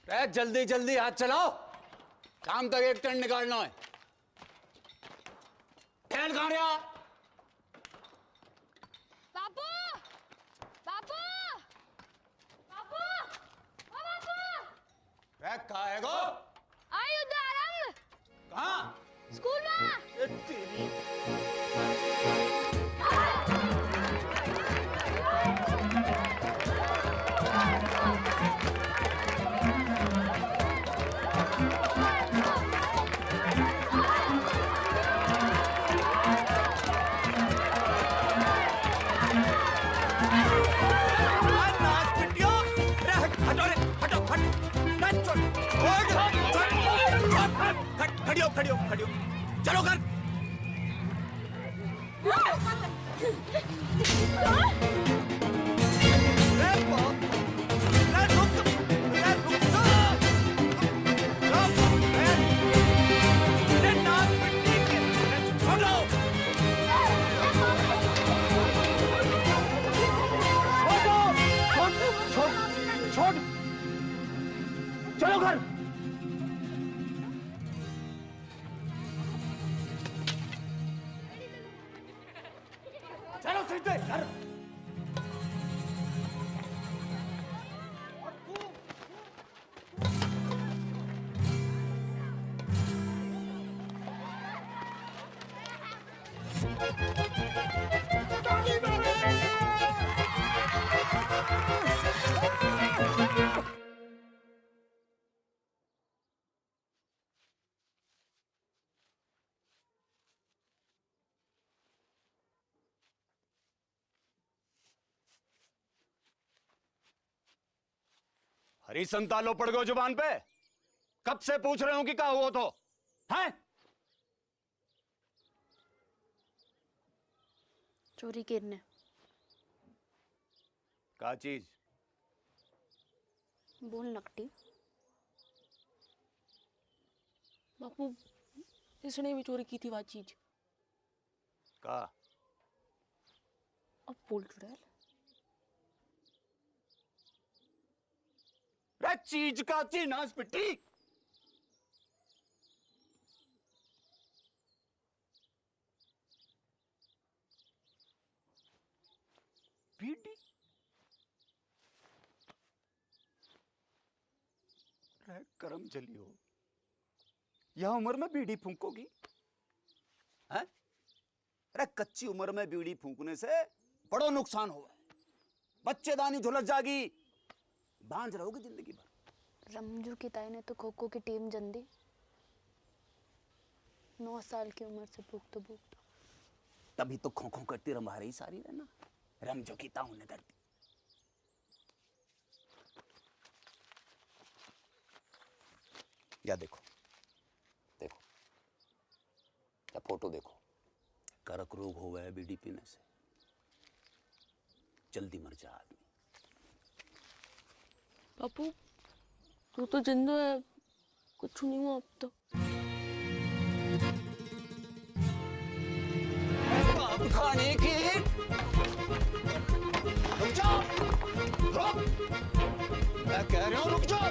जल्दी जल्दी हाथ चलाओ, काम तक एक टन निकालना है। ठहर कहाँ रहा? बापू, बापू, बापू, ओ बापू। कहाँ है गो? आई उदाहरण। कहाँ? स्कूल में। तेरी खड़ियो खड़ियो चलो कर। चलो घर। चलो सीधे घर। हरी संतालो पड़ गए जुबान पे। कब से पूछ रहे हो कि क्या हुआ तो है? चोरी करने। क्या चीज? बोल नकटी। बापू, इसने भी चोरी की थी वो चीज। का? अब बोल चुड़ैल। चीज का ची नाश पिट्टी। बीड़ी? करम चली हो, यह उम्र में बीड़ी फूंकोगी? हैं? अरे कच्ची उम्र में बीड़ी फूंकने से बड़ो नुकसान हुआ है। बच्चेदानी झुलस जागी, बांझ रहोगे जिंदगी भर। रमजू की ताई ने तो खो खो की टीम जन दी। 9 साल की उम्र से भूखतो भूखतो। तभी तो खो खो करती रंभा रही सारी रहना। रमजो की ताऊ ने करती। या देखो देखो, या फोटो देखो। कर्क रोग हो गया बीड़ी पीने से, जल्दी मर जा आदमी। बापू, तू तो जिंदा है, कुछ नहीं हुआ अब तो। खाने की रुक जाओ, रुक, मैं कह रहा हूं रुक जाओ।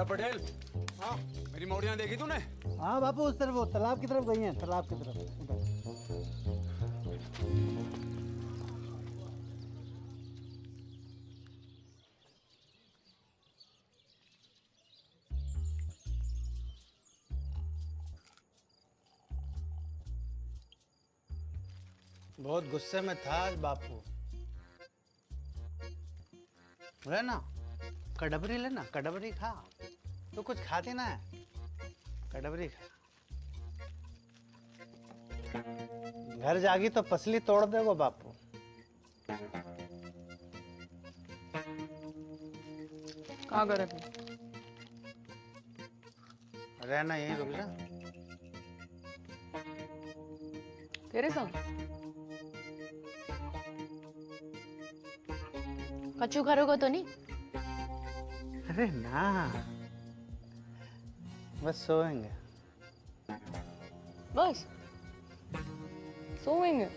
पटेल, हाँ मेरी मौड़ियां देखी तूने? हाँ बापू, उस तरफ, वो तालाब की तरफ गई हैं, तालाब की तरफ उधर। बहुत गुस्से में था आज बापू। ना कड़बरी लेना, कड़बरी खा। तो कुछ खाती ना है, कड़बरी खा। घर जागी तो पसली तोड़ देगो बापू। कहाँ करे तू? रहना यहीं, रुक जा। तेरे संग? कच्चू करोगे तो नहीं? अरे ना, बस सोएंगे। बस सोएंगे?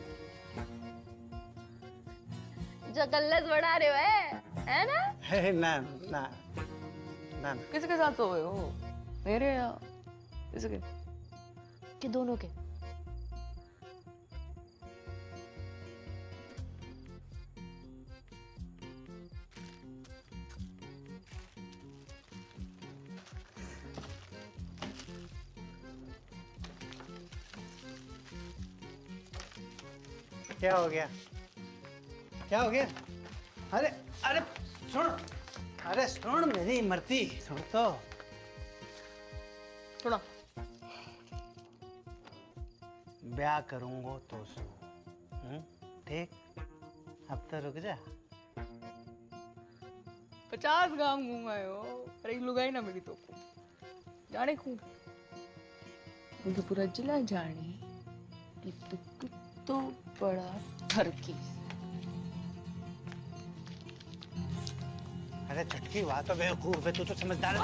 जो कल्लस बढ़ा रहे हो है ना? अरे ना ना ना ना। किसके साथ सोए हो? मेरे या किसके? कि दोनों के? क्या हो गया? क्या हो गया? अरे अरे सुन, अरे सुन मेरी इमरती, सुन तो। सुना। ब्याह करूंगा तो सुन, ठीक? अब तो रुक जा। 50 गांव घूमाए हो, पर एक लुगाई ना मिली तो जाने खूब। मुझे पूरा जिला जाने कि तू तो बड़ा ठरकी। अरे चटकी वाह तो बेवकूफ है, तू तो समझदार है।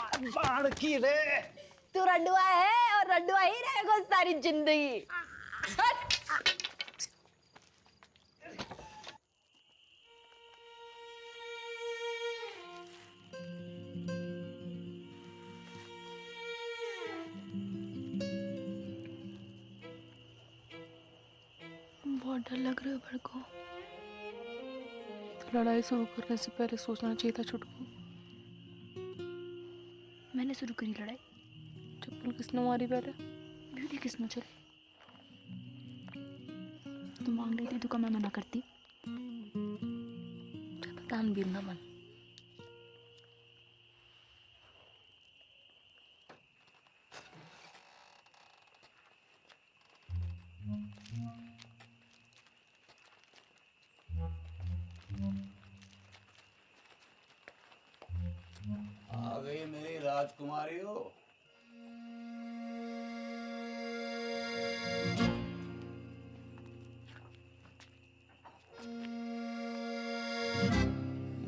अरे बाढ़ की रे। तू रड्डुआ है और रड्डुआ ही रहेगा सारी जिंदगी। बहुत डर लग रहा है मेरे को। तो लड़ाई शुरू करने से पहले सोचना चाहिए था छुटकू। मैंने शुरू करी लड़ाई? चप्पल किसने मारी पहले? ब्यूटी किसने चली? तू मांग रही थी, तू का मैं मना करती? दान भी ना मन। आ गई मेरी राजकुमारी हो।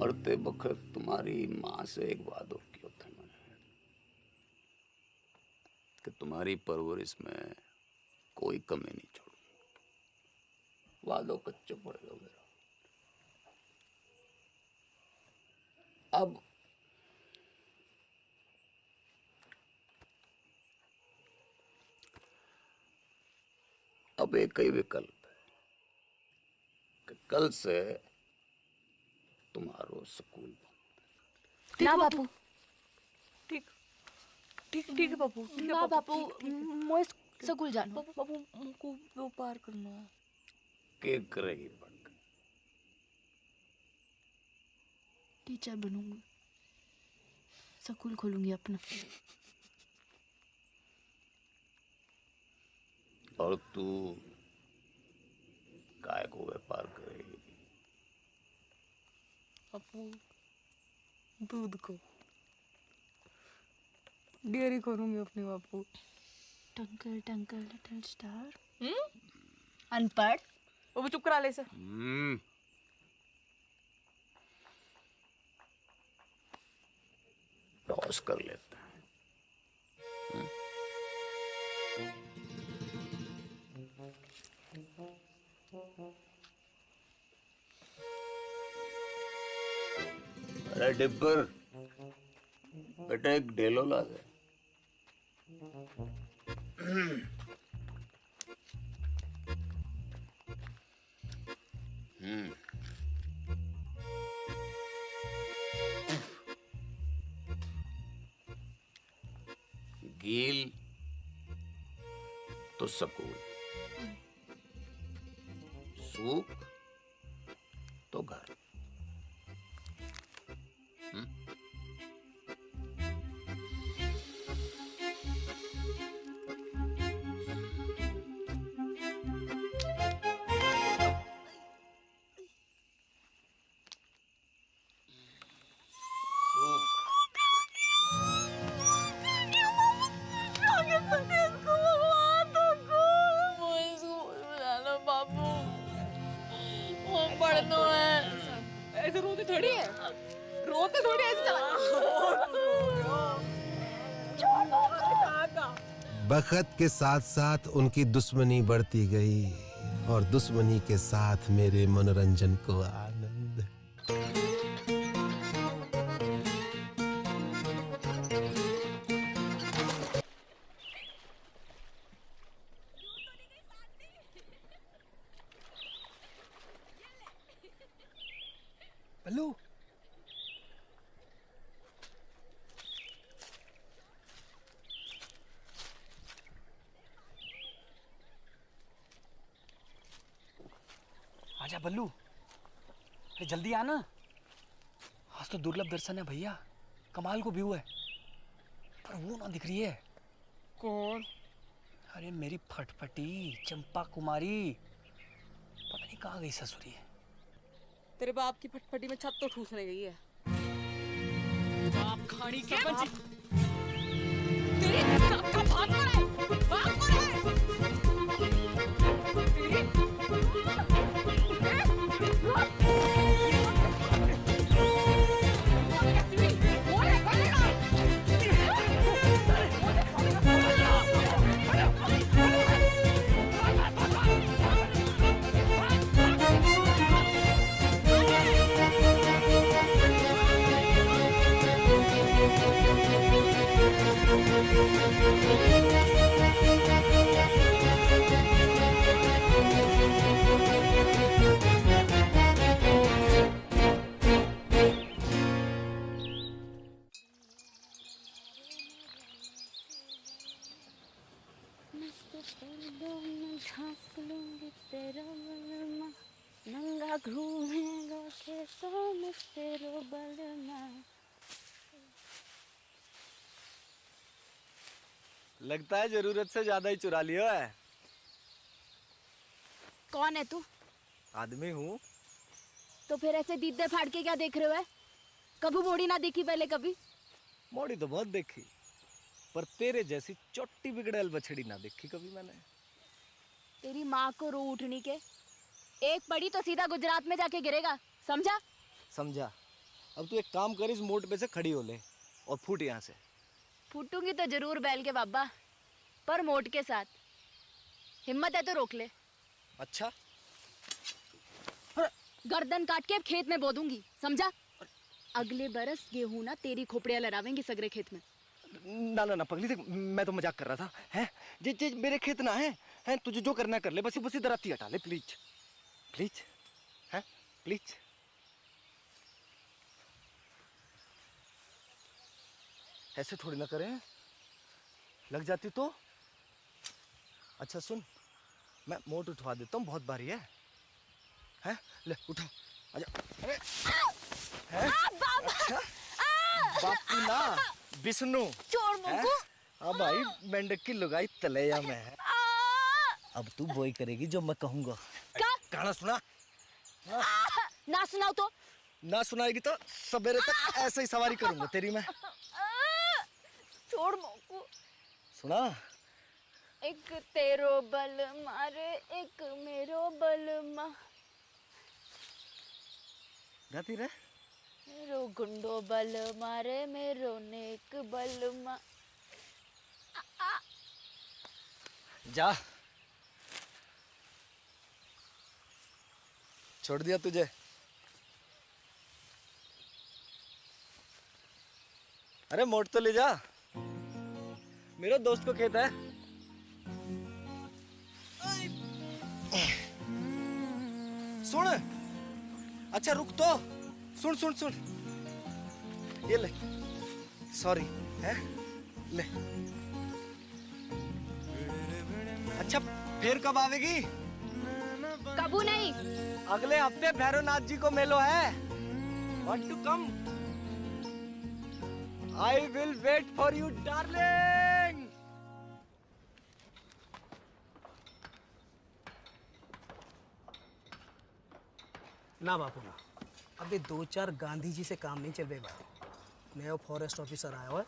मरते वक्त तुम्हारी माँ से एक वादा किया था मैंने कि तुम्हारी परवरिश में कोई कमी नहीं छोड़ूंगा। वादो कच्चो पड़ गया मेरा। अब एक ही विकल्प है कि कल से तुम्हारो स्कूल बंद। ना बापू, ठीक ठीक ठीक है बापू। ना बापू, मोए स्कूल जानो। बापू बापू हमको वो पार करना है। के करेगी पढ़कर? टीचर बनूंगी, स्कूल खोलूंगी अपना। और तू काय को व्यापार करेगी? बापू दूध को डेयरी खोलूंगी अपनी बापू। टंकल टंकल लिटिल स्टार। अनपढ़। बापू चुप करा ले से। टॉस कर लेते हैं। अरे डिब्बर, बेटा एक डेलो ला दे। गील तो सकूल, सुख तो घर। ऐसे रोते थोड़ी है, रोते थोड़ी ऐसे चला। बखत के साथ साथ उनकी दुश्मनी बढ़ती गई और दुश्मनी के साथ मेरे मनोरंजन को आनंद। बल्लू, आजा बल्लू, अरे जल्दी आना। आज तो दुर्लभ दर्शन है भैया, कमाल को व्यू है, पर वो ना दिख रही है। कौन? अरे मेरी फटफटी चंपा कुमारी, पता नहीं कहाँ गई ससुरी। तेरे बाप की फटफटी में छत तो ठूसने गई है। बाप खाड़ी के बाप। तेरे बाप का बाप कौन है? बाप कौन है? नंगा घूमेगा खेतों में तेरो बलमा। लगता है जरूरत से ज्यादा ही चुरा लिया है। कौन है तू? आदमी हूँ। तो फिर ऐसे दीदे फाड़ के क्या देख रहे हो? कभी मोड़ी ना देखी पहले कभी? मोड़ी तो बहुत देखी, पर तेरे जैसी चोटी बिगड़ैल बछड़ी ना देखी कभी मैंने। तेरी माँ को रो उठनी के, एक पड़ी तो सीधा गुजरात में जाके गिरेगा, समझा? समझा। अब तू एक काम कर, इस मोड़ पे से खड़ी हो ले और फूट यहाँ से। फूटूंगी तो जरूर बैल के बाबा, पर मोट के साथ। हिम्मत है तो रोक ले। अच्छा, गर्दन काट के खेत में बो दूंगी, समझा? अगले बरस गेहूं ना तेरी खोपड़ियां लड़ावेंगी सगरे खेत में। ना ना ना पगली, देख मैं तो मजाक कर रहा था। हैं जे मेरे खेत ना है तुझे जो करना कर ले, बस इधर आती हटा ले प्लीज प्लीज, हैं प्लीज। ऐसे थोड़ी ना करें, लग जाती तो। अच्छा सुन, मैं मोट उठवा देता हूँ, बहुत भारी है। हैं ले उठा, आजा। अरे अच्छा, बापू ना विष्णु। चोर मुंगू। हाँ भाई, मेंढक की लुगाई तलैया में है। अब तू वही करेगी जो मैं कहूँगा। क्या? गाना सुना? ना सुनाओ तो? ना सुनाएगी तो सवेरे तक ऐसे ही सवारी करूंगा तेरी मैं। छोड़ मुंगू। सुना? एक तेरो बल मारे, एक मेरो बल मा। गाती रहे। मेरो गुंडो बल मारे, मेरो नेक बल मा। जा, छोड़ दिया तुझे। अरे मोट तो ले जा, मेरा दोस्त को खेत है। सुन, अच्छा रुक तो, सुन सुन सुन, ये ले, सॉरी है, ले। अच्छा फिर कब आवेगी? कबू नहीं। अगले हफ्ते भैरवनाथ जी को मेलो है। Want to come? I will wait for you, darling. ना बापू ना, अभी 2-4 गांधी जी से काम नहीं चल रहे भाई। नया फॉरेस्ट ऑफिसर आया हुआ है,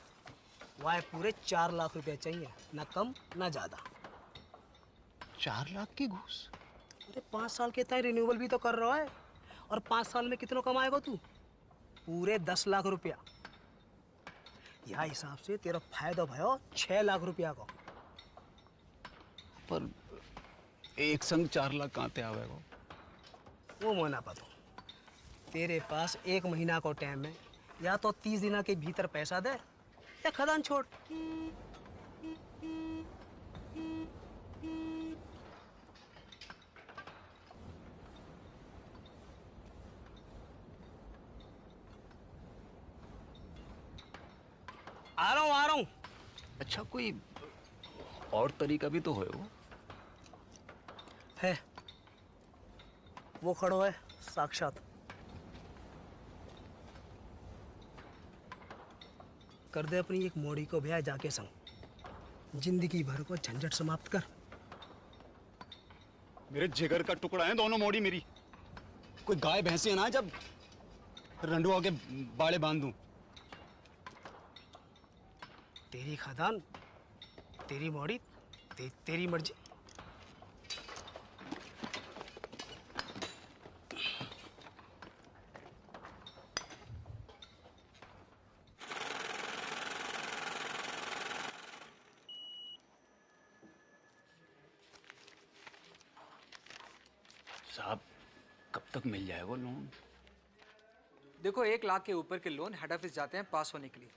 वह पूरे 4 लाख रुपया चाहिए, ना कम ना ज्यादा। 4 लाख की घूस? अरे 5 साल के तय रिन्यूअल भी तो कर रहा है, और 5 साल में कितना कमाएगा तू? पूरे 10 लाख रुपया। यह हिसाब से तेरा फायदा भयो 6 लाख रुपया का। पर एक संग 4 लाख कहाँ पे आवेगा? वो मोना पतो, तेरे पास 1 महीना को टाइम है, या तो 30 दिन के भीतर पैसा दे या खदान छोड़। आ रहा हूँ। अच्छा, कोई और तरीका भी तो है वो? है, वो खड़ो है साक्षात। कर दे अपनी एक मोड़ी को ब्याह जाके संग, जिंदगी भर को झंझट समाप्त कर। मेरे जिगर का टुकड़ा है दोनों मोड़ी मेरी। कोई गाय भैंसी ना जब रंडुआ के बाड़े बांध दूं। तेरी खदान, तेरी मोड़ी, तेरी मर्जी। साहब, कब तक मिल जाए वो लोन? देखो, 1 लाख के ऊपर के लोन हेड ऑफिस जाते हैं पास होने के लिए।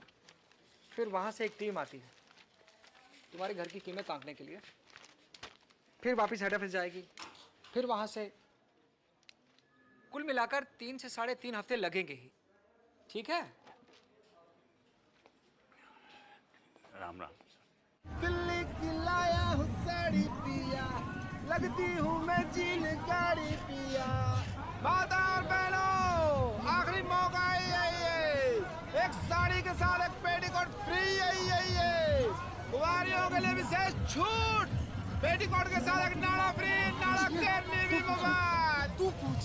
फिर वहाँ से एक टीम आती है तुम्हारे घर की कीमत आंकने के लिए। फिर वापस हेड ऑफिस जाएगी। फिर वहाँ से कुल मिलाकर 3 से 3.5 हफ्ते लगेंगे ही। ठीक है? राम राम। दिल्ली की लाया हूँ साड़ी पिया, लगती हूँ मैं जीन गाड़ी पिया। माता और बहनों, आखिरी मौका है ये। एक साड़ी के साथ एक पेटीकोट फ्री है। कुंवारियों के लिए विशेष छूट। पेटीकोट के साथ एक नाड़ा फ्री, नाड़ा केरनी भी मुफ्त। तू पूछ।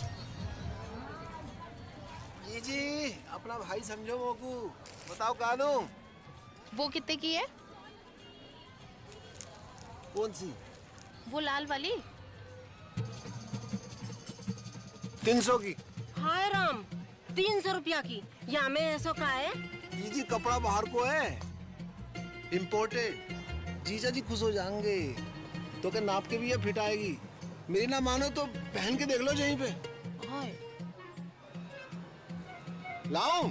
जी अपना भाई समझो मोकू, बताओ कानू वो कितने की है? कौन सी? वो लाल वाली। 300 की। हाय राम, 300 रुपया की। या में ऐसा का है? जी कपड़ा बाहर को है, इम्पोर्टेड। जीजा जी खुश हो जाएंगे, तो क्या नाप के भी ये फिट आएगी। मेरी ना मानो तो पहन के देख लो यहीं पे। हाय लाओ।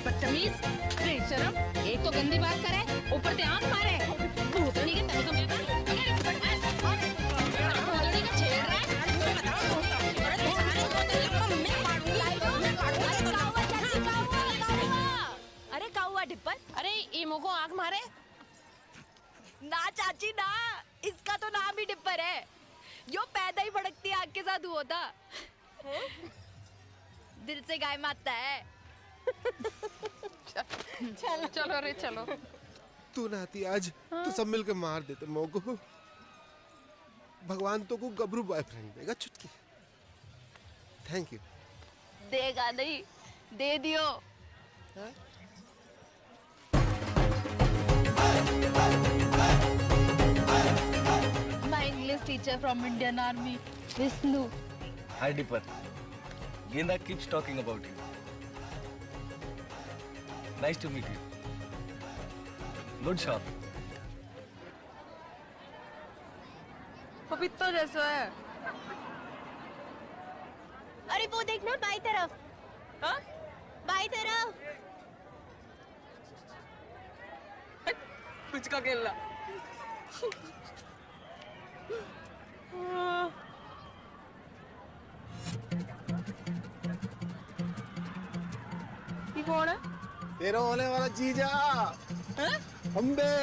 बदतमीज, बेशरम, एक तो गंदी बात करे, ऊपर से आंख मारे। भूतनी के तरीकों में भूतनी का छेड़ रहा है। अरे काउआ डिप्पल, अरे ईमो को आंख मारे। ना चाची ना, इसका तो नाम ही डिप्पर है। यो पैदा ही भड़कती आग के साथ हुआ था। दिल से गाय मारता है। चलो रे चलो। तू नाती आज तो सब मिलकर मार देते मोको। भगवान तो को गबरू बॉयफ्रेंड देगा चुटकी। Thank you. देगा नहीं, दे दियो। My English teacher from Indian Army, Vishnu. Hi Dipper. Genda keeps talking about you. Nice to meet you. Good shot. पपीता जैसा है। अरे वो देखना बाई तरफ। हाँ? बाई तरफ। कुछ का खेलना। ये कौन है? तेरा होने वाला जीजा अम्बे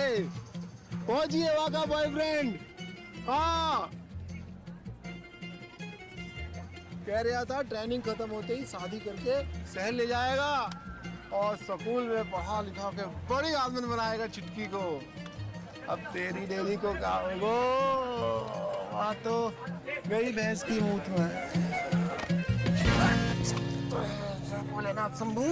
पहुंचिए वहां का बॉयफ्रेंड। हाँ कह रहा था ट्रेनिंग खत्म होते ही शादी करके शहर ले जाएगा और स्कूल में पढ़ा लिखा के बड़ी आदमी बनाएगा चिटकी को। अब तेरी डेरी को क्या होगो? वहाँ तो मेरी भैंस की मूत में भोलेनाथ शंभू।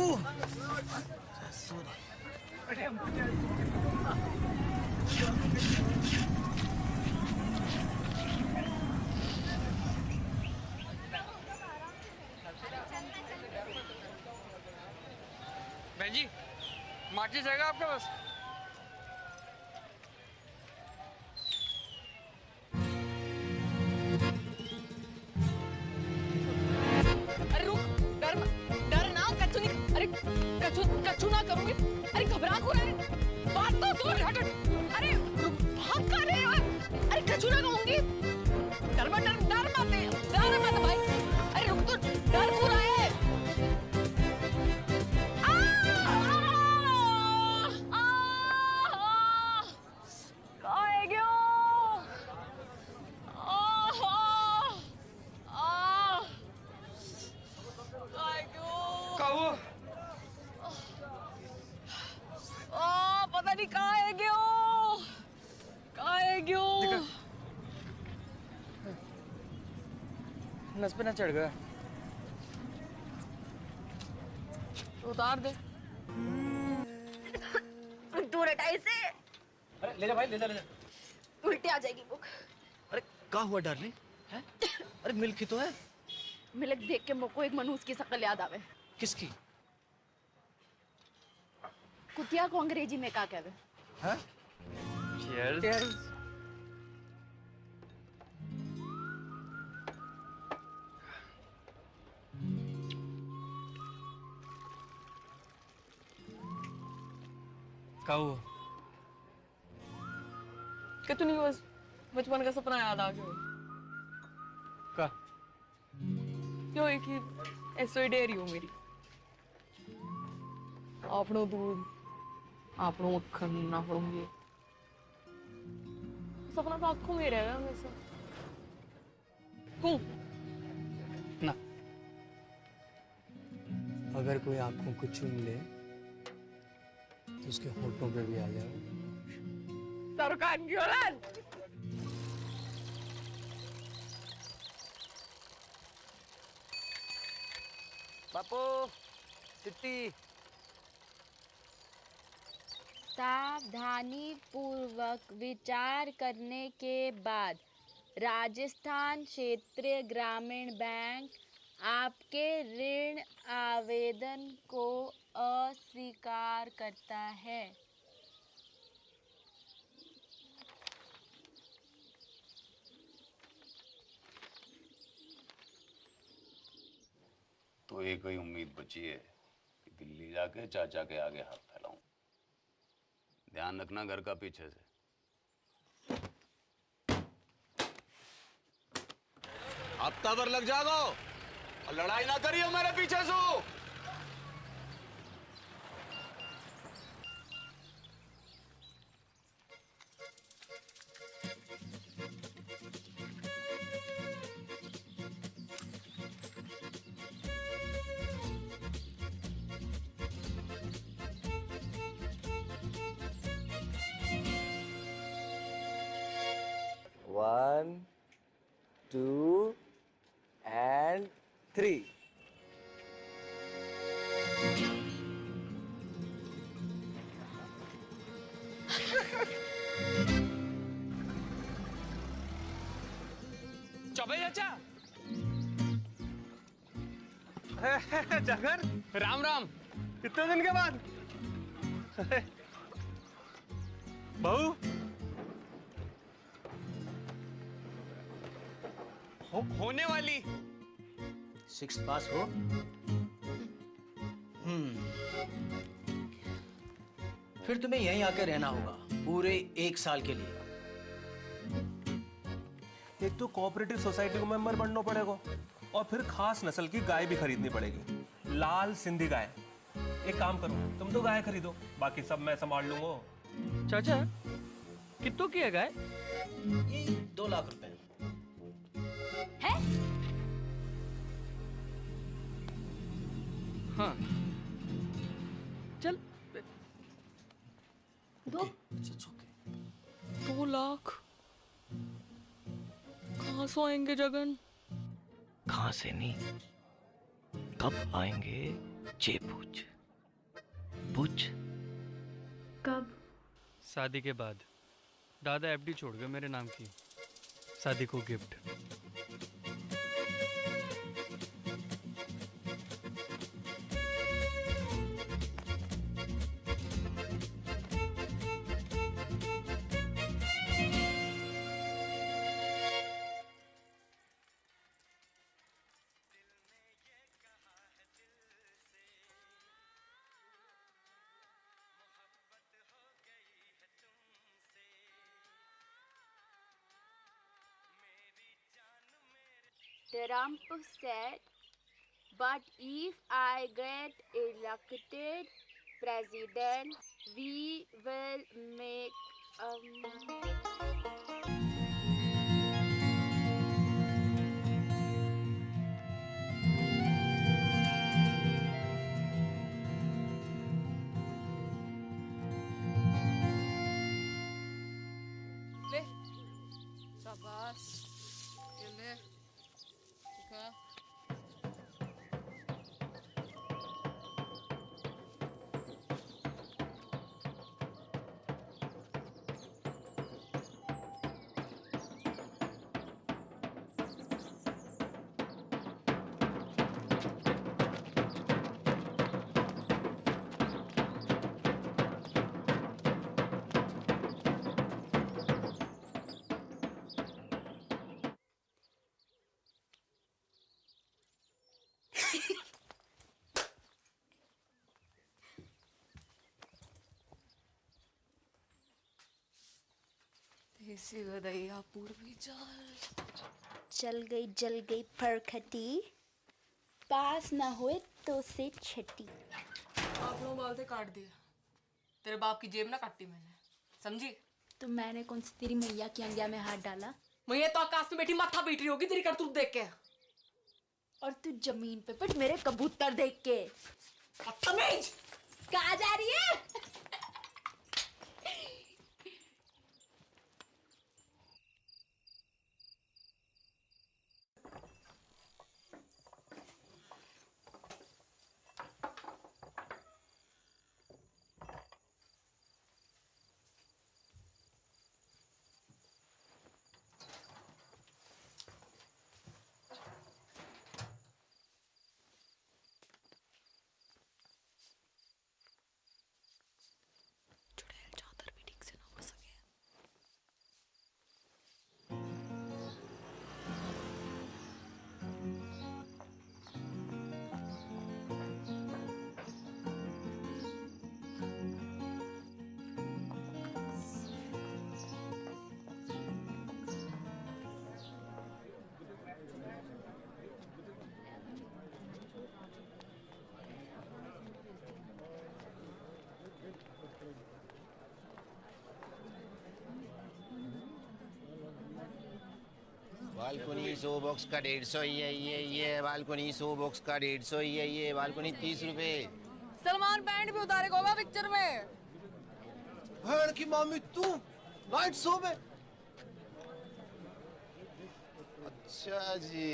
बहन जी, मार्केट जाएगा आपके पास? अरे रुक, डर ना, कच्चू नहीं, अरे कच्चू ना करूंगी। अरे घबरा क्यों रहे? बात तो सुन। हट। अरे रुक, भाग कहाँ रहे हो? अरे कच्चू ना कहूंगी। डर मत भाई। अरे रुक, तो डर क्यों रहा है? पता नहीं कहाँ है क्यों। नस पे ना चढ़ गया। उतार दे। दूर हटा इसे। अरे ले जा भाई, ले जा। उल्टी आ जाएगी बुक। अरे क्या हुआ डार्लिंग? हैं? अरे मिल्क ही तो है। मिल्क देख के मुझको एक मनहूस की शक्ल याद आवे। किसकी? कुतिया को अंग्रेजी में क्या कहवे? हैं? Cheers. क्या हुआ? कुछ नहीं, बस बचपन का सपना याद आ गया। का? क्यों एक ही ऐसे डेयरी हो मेरी। आपनो दूध, आपनो मक्खन, आपनो ये सपना तो आंखों में रहेगा हमेशा। क्यों? ना, अगर कोई आंखों को चूम ले तो उसके होठों पे भी आ जाए। सरकार की औलाद। पापू, सिट्टी। सावधानी पूर्वक विचार करने के बाद राजस्थान क्षेत्रीय ग्रामीण बैंक आपके ऋण आवेदन को अस्वीकार करता है। तो एक ही उम्मीद बची है कि दिल्ली जाके चाचा के आगे हाथ फैलाऊं। ध्यान रखना घर का पीछे से। हफ्ता भर लग जागो और लड़ाई ना करियो मेरे पीछे से। One, 2 and 3. चौबे चाचा। जगर, राम राम। कितने दिन के बाद? बहू होने वाली 6 पास हो। फिर तुम्हें यहीं आके रहना होगा पूरे 1 साल के लिए। एक तो कोऑपरेटिव सोसाइटी को मेंबर बनना पड़ेगा और फिर खास नस्ल की गाय भी खरीदनी पड़ेगी, लाल सिंधी गाय। एक काम करो, तुम तो गाय खरीदो, बाकी सब मैं संभाल लूंगा। चाचा कितनों की है गाय? ये 2 लाख रुपए। है? हाँ चल। दो 2 लाख कहाँ से आएंगे जगन? कहाँ से नहीं, कब आएंगे ये पूछ। पूछ। कब? शादी के बाद। दादा एफडी छोड़ गए मेरे नाम की, शादी को gift. The rump said, but if I get elected president, we will make ले शाबाश, ये ले खा। देसी गदैया पूर्वी चल गई फरखटी, पास ना होए तो से छटी। आप लोग बाल से काट दिया, तेरे बाप की जेब ना काटी मैंने, समझी? तो मैंने कौन सी तेरी मैया की अंगिया में हाथ डाला? मैया तो आकाश में बैठी माथा पीट रही होगी तेरी करतूत देख के। और तू जमीन पे पिट मेरे कबूतर देख के। बदतमीज! कहाँ जा रही है? बालकोनी 100 बॉक्स का 150 ये बालकोनी 100 बॉक्स का 150 ये बालकोनी 30 रुपए। सलमान बैंड भी उतारेगा होगा पिक्चर में। भैन की मामी तू नाइट शो में? अच्छा जी,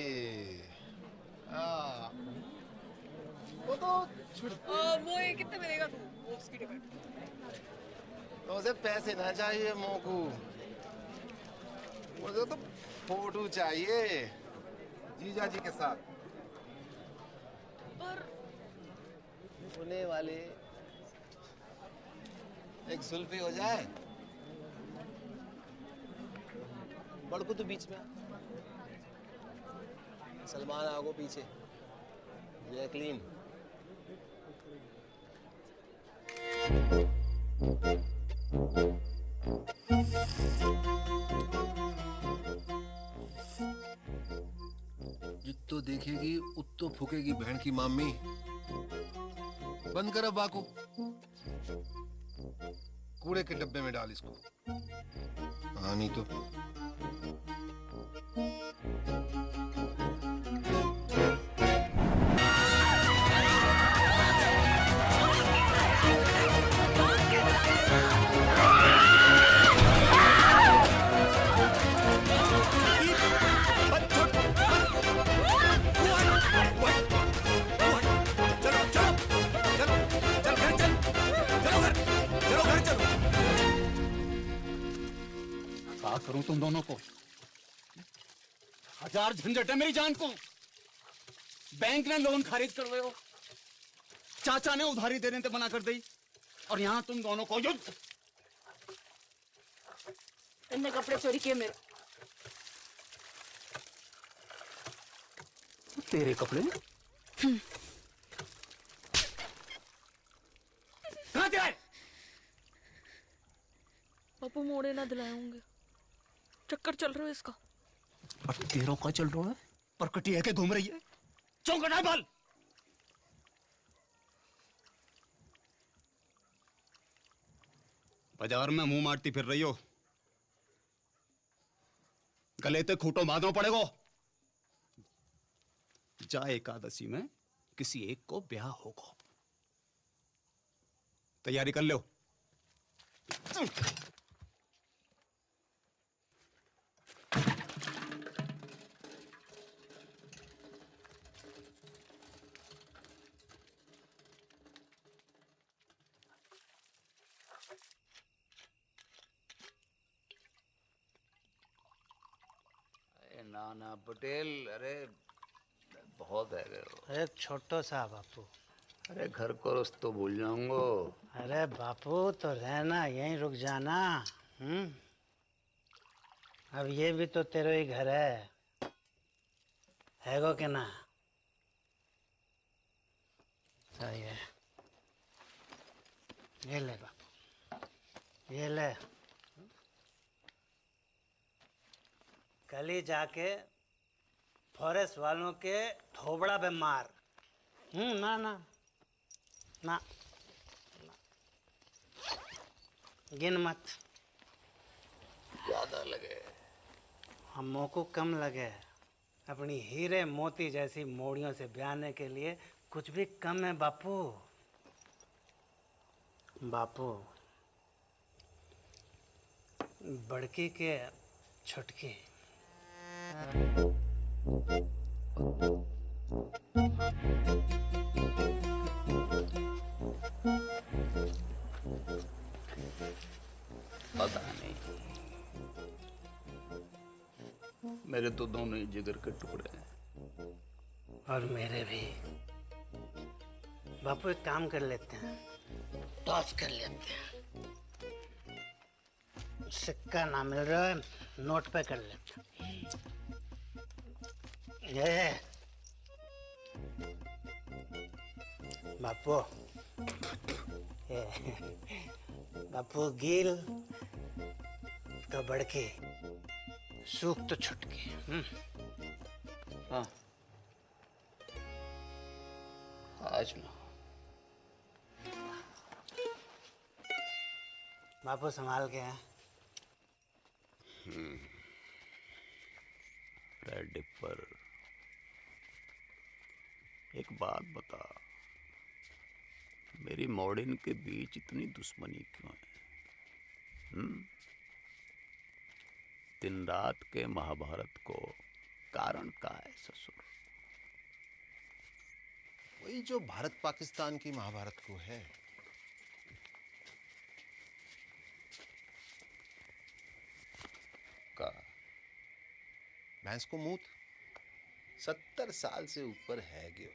हाँ वो तो वो ये कितने मिलेगा तू बॉक्स की टिकट? तो उसे पैसे ना चाहिए मोकू, मुझे तो फोटो चाहिए जीजा जी के साथ। पर होने वाले एक सुल्फी हो जाए। बड़कू तो बीच में, सलमान आगो पीछे, जैकलीन। जित्तो देखेगी उत्तो फूकेगी बहन की मामी। बंद कर अब बाकू, कूड़े के डब्बे में डाल इसको। हाँ नहीं तो करूं तुम दोनों को? हजार झंझट है मेरी जान को। बैंक ने लोन खारिज करवाए हो, चाचा ने उधारी देने से मना कर दी, और यहां तुम दोनों को जो इनने कपड़े चोरी किए मेरे। तेरे कपड़े ने कहां से आए? बापू मोड़े ना दिलाए होंगे, चक्कर चल रहा है इसका। और तेरों का चल रहा है, परकटी है के घूम रही है, चौंकड़ा बाल। बाजार में मुंह मारती फिर रही हो, गले ते खूंटो बांधना पड़ेगा। जा एकादशी में किसी एक को ब्याह होगा, तैयारी कर लो। नाना पटेल, अरे बहुत है गए। अरे छोटो सा बापू। अरे घर को रस्तो भूल जाऊंगो। अरे बापू तो रहना, यहीं रुक जाना। अब ये भी तो तेरे ही घर है गो के ना? सही है, ये ले बापू, ये ले। कल ही जाके फॉरेस्ट वालों के थोबड़ा पे मार। ना ना ना, गिन मत, ज्यादा लगे। हमों को कम लगे। अपनी हीरे मोती जैसी मोड़ियों से ब्याहने के लिए कुछ भी कम है बापू। बापू बड़की के छुटकी। पता नहीं, मेरे तो दोनों ही जिगर के टुकड़े हैं। और मेरे भी। बापू एक काम कर लेते हैं, टॉस कर लेते हैं। सिक्का ना मिल रहा है, नोट पे कर लेते हैं। ये बापू, बापू गिल तो बड़के, सूख तो छुटके। हाँ, आज ना। बापू संभाल के हैं। रेड डिपर, एक बात बता, मेरी मॉर्डन के बीच इतनी दुश्मनी क्यों है? दिन रात के महाभारत को कारण का है ससुर? वही जो भारत पाकिस्तान की महाभारत को है। का भैंस को मूत 70 साल से ऊपर है गयो,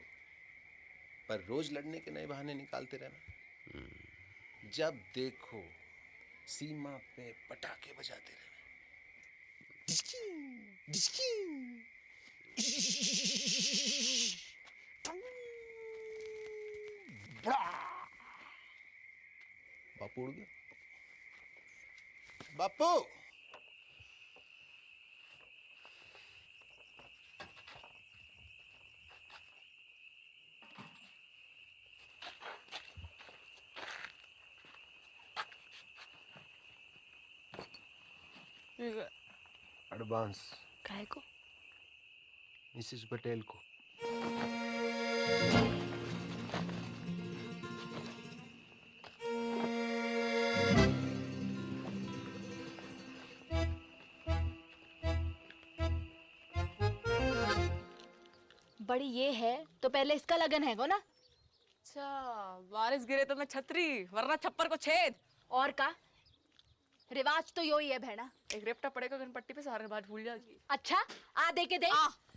पर रोज लड़ने के नए बहाने निकालते रहना। जब देखो सीमा पे पटाखे बजाते रहना। बापू उड़ गया। बापू एडवांस काहे को? मिसेस पटेल को। बड़ी ये है तो पहले इसका लगन है गो ना? अच्छा, बारिश गिरे तो मैं छतरी, वरना छप्पर को छेद। और का रिवाज तो यो ही है बहना। एक रेपटा पड़ेगा गणपट्टी पे, सारा रिवाज भूल जाएगी। अच्छा आ दे के दे।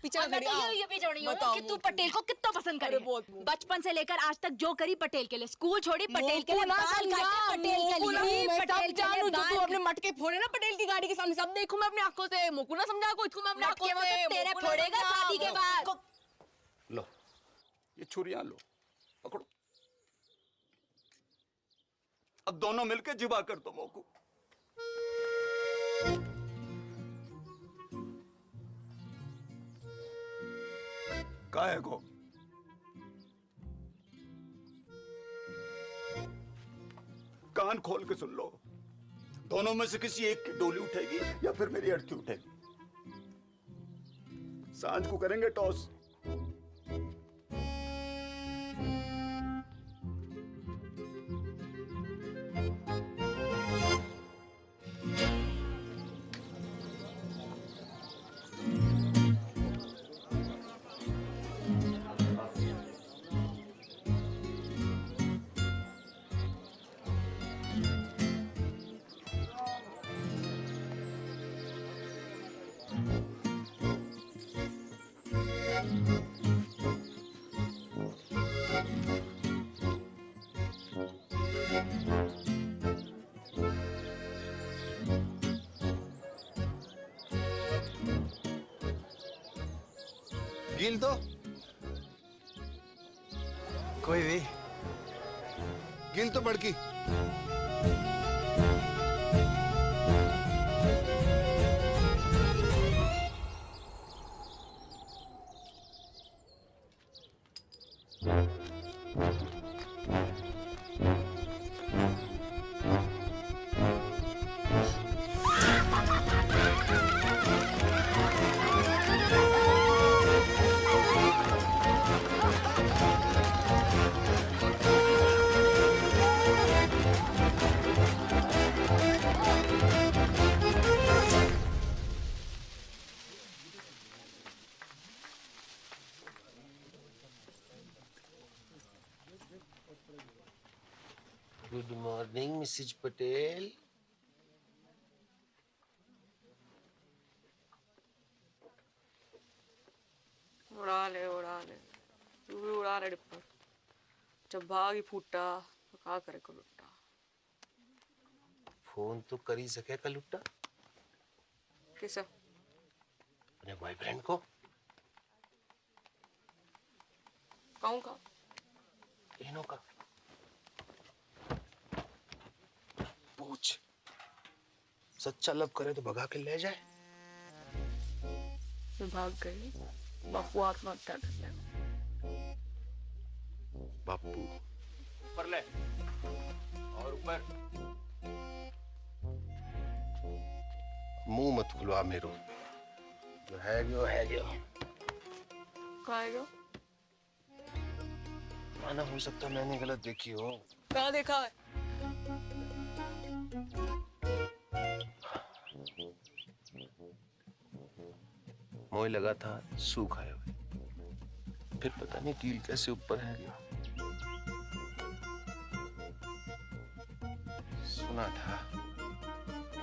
पीछे और मैं तो ये बेचौड़ी हूँ कि तू पटेल को कितना पसंद करे। बचपन से लेकर आज तक जो करी पटेल के लिए, स्कूल छोड़ी पटेल के लिए, बाल काटे पटेल के लिए, पटेल के लिए तू अपने मटके फोड़े ना पटेल की गाड़ी के सामने, सब देखूं मैं अपनी आंखों से। मोकू ना समझा को, इसको मैं अपनी आंखों से। तेरे फोड़ेगा शादी के बाद। लो ये छुरियां लो, पकड़ो। अब दोनों मिलकर जिबा कर दो मोकू। का है को? कान खोल के सुन लो, दोनों में से किसी एक की डोली उठेगी या फिर मेरी अर्थी उठेगी। सांझ को करेंगे टॉस। गिल दो, कोई भी। गिल तो बड़की। Good morning Mrs Patel. उड़ा ले तू भी उड़ा ले डिप्पर। जब भाग ही फूटा तो क्या करे को लुट्टा। फोन तो कर ही सके कलुट्टा किसे? अपने बॉयफ्रेंड को। कहूँ का? इन्हों का पूछ। सच्चा लब करे तो भगा के ले जाए। मैं भाग गई, बापू आत्महत्या कर ले। बापू ऊपर ले और ऊपर। मुंह मत खुलवा मेरो, जो है जो है जो। खाएगा? माना हो सकता मैंने गलत देखी हो। कहाँ देखा है? मोह लगा था सूख आए हुए, फिर पता नहीं कील कैसे ऊपर है गया। सुना था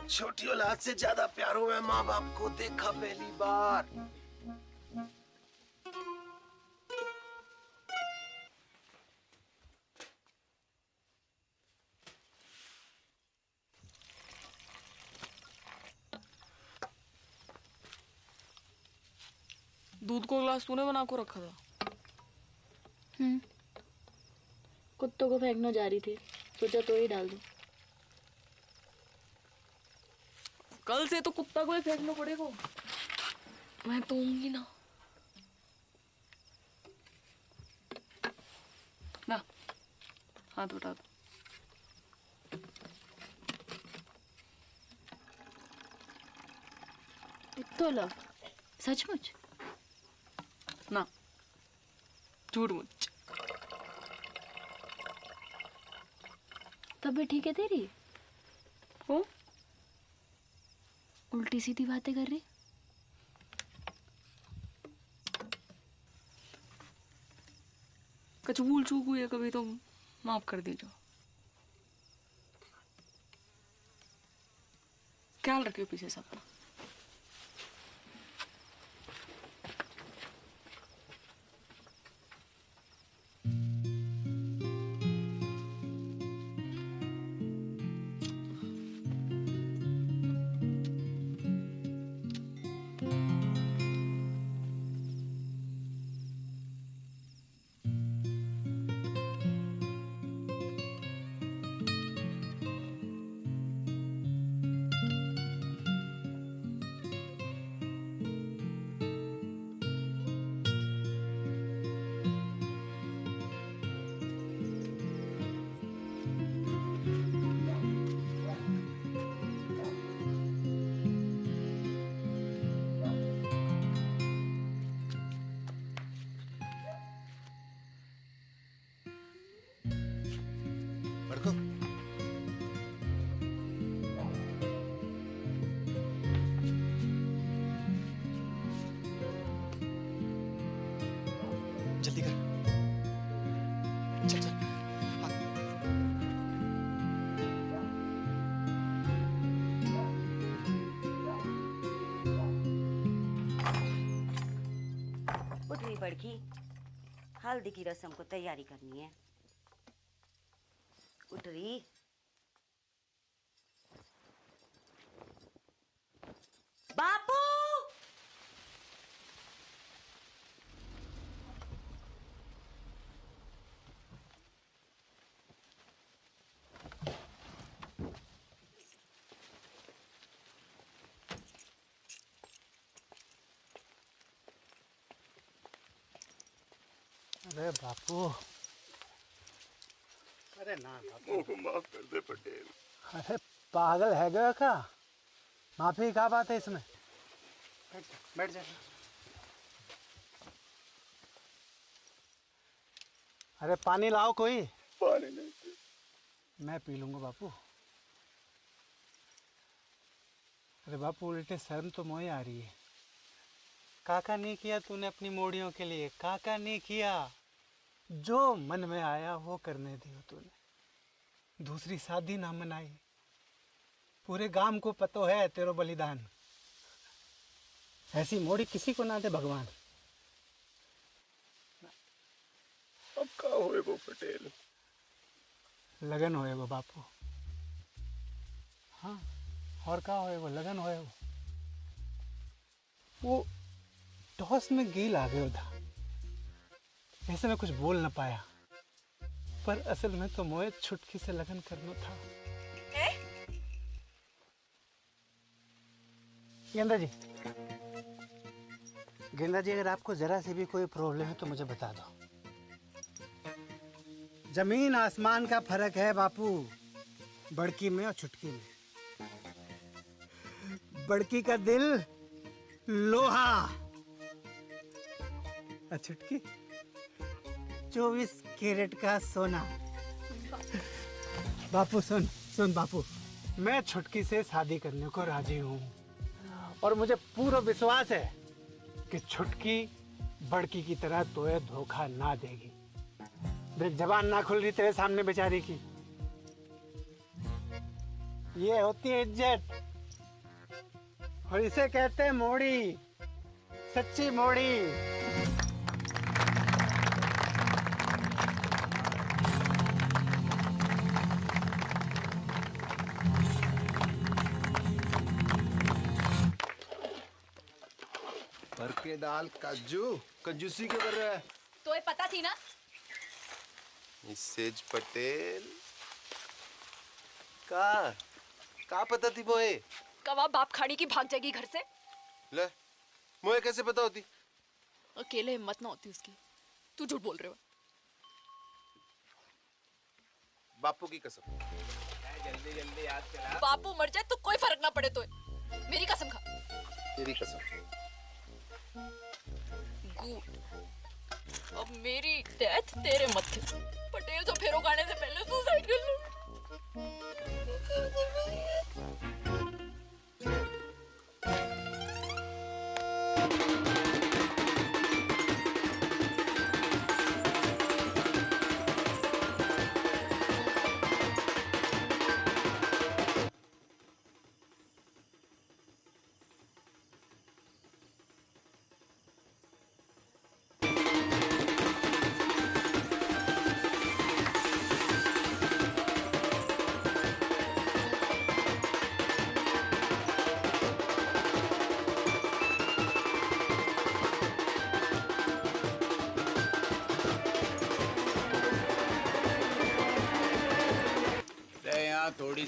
छोटी औलाद से ज्यादा प्यार हुआ माँ बाप को देखा पहली बार। दूध को गिलास तूने बना को रखा था? कुत्तों को फेंकना जा रही थी, सोचा तो ही डाल दूं। कल से तो कुत्ता को ही फेंकना पड़ेगा। मैं तो होंगी ना। ना हाथ उठा दो। तो लो, सचमुच? ना झूठ मुझ। तब भी ठीक है तेरी? हो उल्टी सीधी बातें कर रही। कुछ भूल चूक हुई है कभी तो माफ कर दीजिए। ख्याल रखियो पीछे से अपना। बड़को जल्दी कर, चल चल। उठ रही बड़की, हल्दी की रस्म को तैयारी करनी है। उठ रही। बापू अरे बापू, अरे ना बापू, मुझको माफ कर दे पटेल। अरे पागल है गया का? माफी क्या बात है इसमें? बैठ जा। अरे पानी लाओ कोई। पानी नहीं, मैं पी लूंगा बापू। अरे बापू उल्टे शर्म तो मोए आ रही है। काका नहीं किया तूने अपनी मोड़ियों के लिए, काका नहीं किया। जो मन में आया वो करने दियो तूने। दूसरी शादी ना मनाई। पूरे गांव को पतो है तेरो बलिदान। ऐसी मोड़ी किसी को ना दे भगवान। अब क्या होए वो पटेल? लगन होए वो बापू। हाँ, और क्या होए वो, लगन होए वो टॉस में गेल आ गया था। ऐसे में कुछ बोल ना पाया, पर असल में तो मोए छुटकी से लगन करना था। गेंदा जी, गेंदा जी, अगर आपको जरा से भी कोई प्रॉब्लम है तो मुझे बता दो। जमीन आसमान का फर्क है बापू, बड़की में और छुटकी में। बड़की का दिल लोहा और छुटकी 24 कैरेट का सोना। बापू सुन सुन बापू, मैं छुटकी से शादी करने को राजी हूँ और मुझे पूरा विश्वास है कि छुटकी बड़की की तरह तोए धोखा ना देगी। देख जबान ना खुल रही तेरे सामने बेचारी की। ये होती है इज्जत और इसे कहते हैं मोड़ी, सच्ची मोड़ी। भर के दाल काजू कंजूसी क्यों कर रहा है? तो ये पता थी ना? मिसेज पटेल का पता थी मोए? कब बाप खाड़ी की भाग जाएगी घर से? ले मोए कैसे पता होती? अकेले हिम्मत ना होती उसकी। तू झूठ बोल रहे हो। बापू की कसम। जल्दी जल्दी याद करा। बापू मर जाए तो कोई फर्क ना पड़े। तो मेरी कसम खा। तेरी कसम। गुड। अब मेरी डेथ तेरे मत्थे। पटेल तो फेरो खाने से पहले सुसाइड कर लो।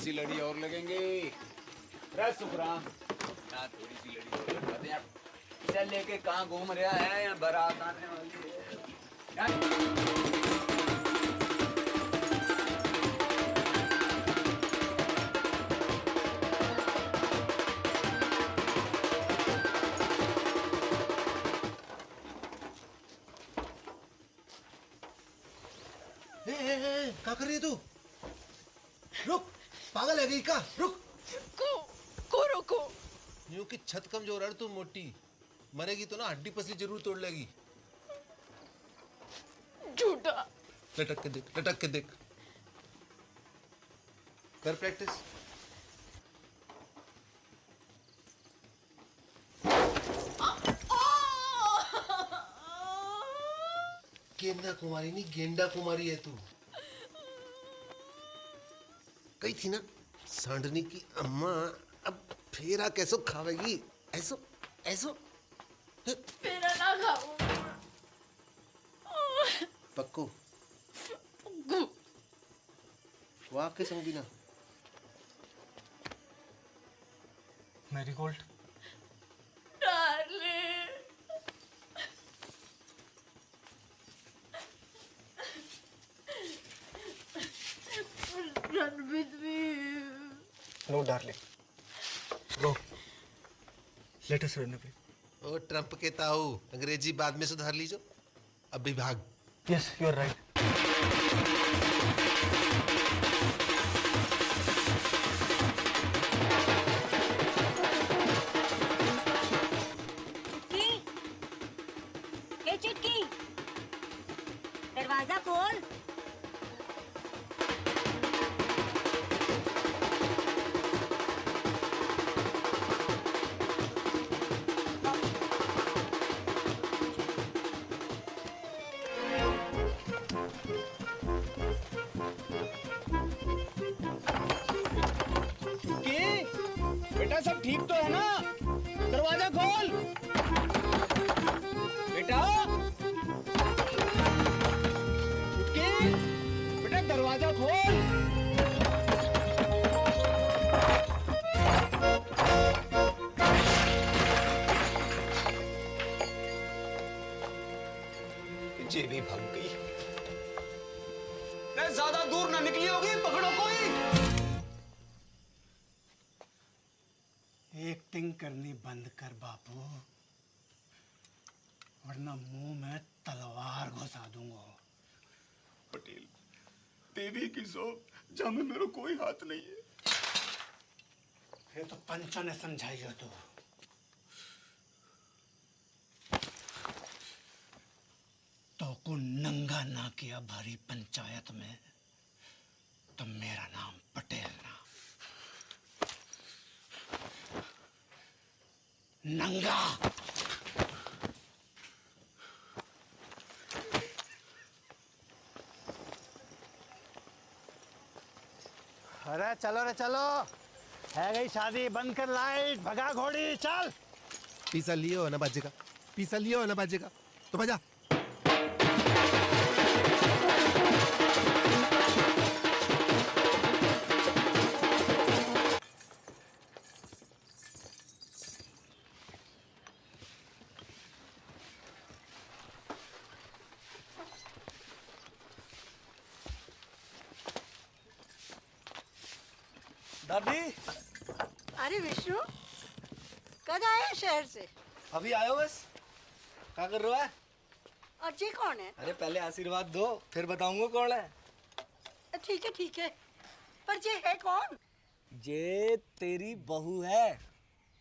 सी लड़ी और लगेंगे। रे सुखराम, यहाँ थोड़ी सी लड़ी और लगवा दे यार। चल लेके कहाँ घूम रहा है, यहाँ बारात आने वाली है। क्या कर रही है तू? रुक, पागल है गई का? रुक। को रोको। यूं कि छत कमजोर है तू मोटी, मरेगी तो ना हड्डी पसली जरूर तोड़ लेगी। झूठा। लटक के देख, लटक के देख। कर प्रैक्टिस। गेंदा कुमारी नहीं, गेंडा कुमारी है तू। कही थी ना सांडनी की अम्मा, अब फेरा कैसो खावेगी? ऐसो ऐसो मेरा ना खाओ। पक्को वाह के संगीना। Marigold. Run with me. No, darling. Go. Let us run away. O Trump के ताऊ, अंग्रेजी बाद में सुधार लीजो, अभी भाग। Yes, you are right. चुटकी, ए चुटकी, दरवाजा खोल। बेटा सब ठीक तो है ना? दरवाजा खोल बेटा। बेटा दरवाजा खोल। जे भी भाग गई। ज्यादा दूर ना निकली होगी, पकड़ो कोई। एक्टिंग करनी बंद कर बापू, वरना मुंह में तलवार घुसा दूंगा। पटेल, देवी की सौंप जहाँ में मेरा कोई हाथ नहीं है। ये तो पंचा ने समझाई हो तो को नंगा ना किया भारी पंचायत में तो मेरा नाम पटेल ना, नंगा। अरे चलो रे चलो, है गई शादी, बंद कर लाइट, भगा घोड़ी, चल। पीसा लियो ना बाजेगा, पीसा लियो ना बाजेगा, तो बजा। दादी। अरे विष्णु, कब आए शहर से? अभी आयो बस। क्या कर रहा है? और जी कौन है? अरे पहले आशीर्वाद दो, फिर बताऊंगा कौन है। ठीक है ठीक है, पर ये है कौन? ये तेरी बहू है।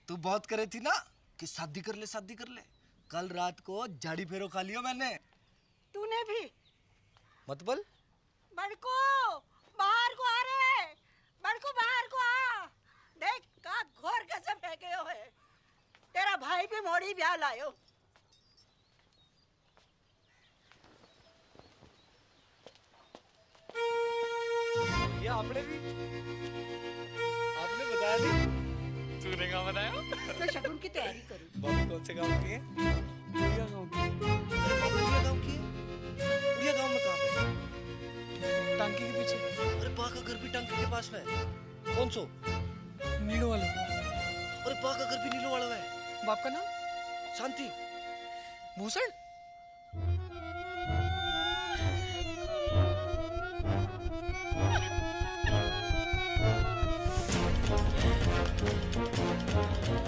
तू बहुत करे थी ना कि शादी कर ले शादी कर ले। कल रात को झाड़ी फेरो खा लियो मैंने। तूने भी? मत बोल। बड़को बाहर को आ रे, बड़को बाहर को आ। देख का घोर कैसे फेंके हो है। तेरा भाई भी मोड़ी ब्याह लायो। ये आपने भी, आपने बताया नहीं? तूने क्या बताया? मैं शगुन की तैयारी करूँ। बॉबी कौन से गांव की है? उड़िया गांव की। उड़िया गांव की है? उड़िया गांव में कहाँ पे? टांकी के पीछे। अरे बा का घर भी टांकी के पास में है। कौन सो? नीलो वाला। अरे बा का घर भी नीलो वाला है। बाप का नाम? शांति। भूषण?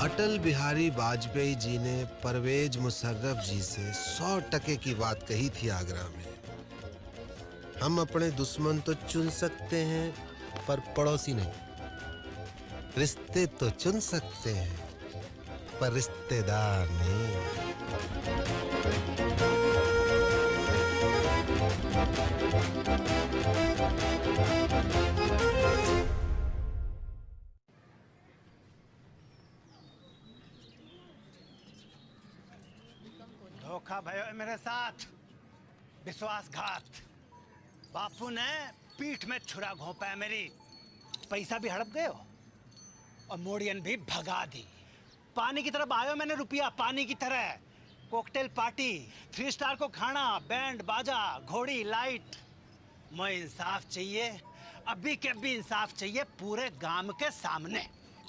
अटल बिहारी वाजपेयी जी ने परवेज मुशर्रफ जी से 100% की बात कही थी आगरा में। हम अपने दुश्मन तो चुन सकते हैं पर पड़ोसी नहीं। रिश्ते तो चुन सकते हैं पर रिश्तेदार नहीं। धोखा भयो है मेरे साथ, विश्वासघात। बापू ने पीठ में छुरा घोंपा है मेरी। पैसा भी हड़प गए हो और मोड़ियन भी भगा दी। पानी की तरफ आयो मैंने रुपया, पानी की तरह। कॉकटेल पार्टी, 3 स्टार को खाना, बैंड बाजा, घोड़ी लाइट। मुझे इंसाफ चाहिए, अभी के भी इंसाफ चाहिए पूरे गांव के सामने।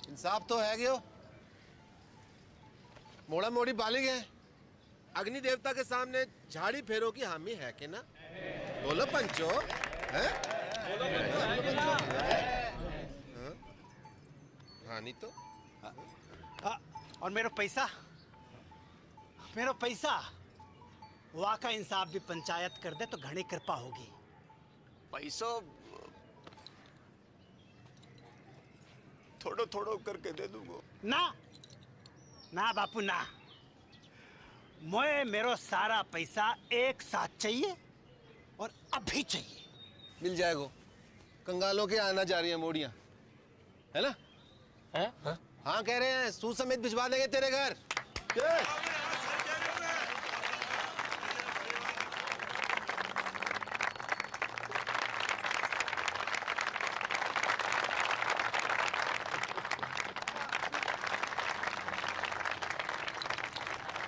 इंसाफ तो है गयो, मोड़ा मोड़ी बालिग है। अग्नि देवता के सामने झाड़ी फेरो की हामी है कि ना? बोलो पंचो, है? हाँ नहीं तो। और मेरा पैसा, वहाँ का इंसाफ भी पंचायत कर दे तो घनी कृपा होगी। पैसो थोड़ो थोड़ो करके दे दूंगा। ना ना बापू ना, मुझे मेरो सारा पैसा एक साथ चाहिए और अभी चाहिए। मिल जाएगा। कंगालों के आना जा रही है मोड़ियां, है ना? हैं? हाँ कह रहे हैं, सूद समेत भिजवा देंगे तेरे घर।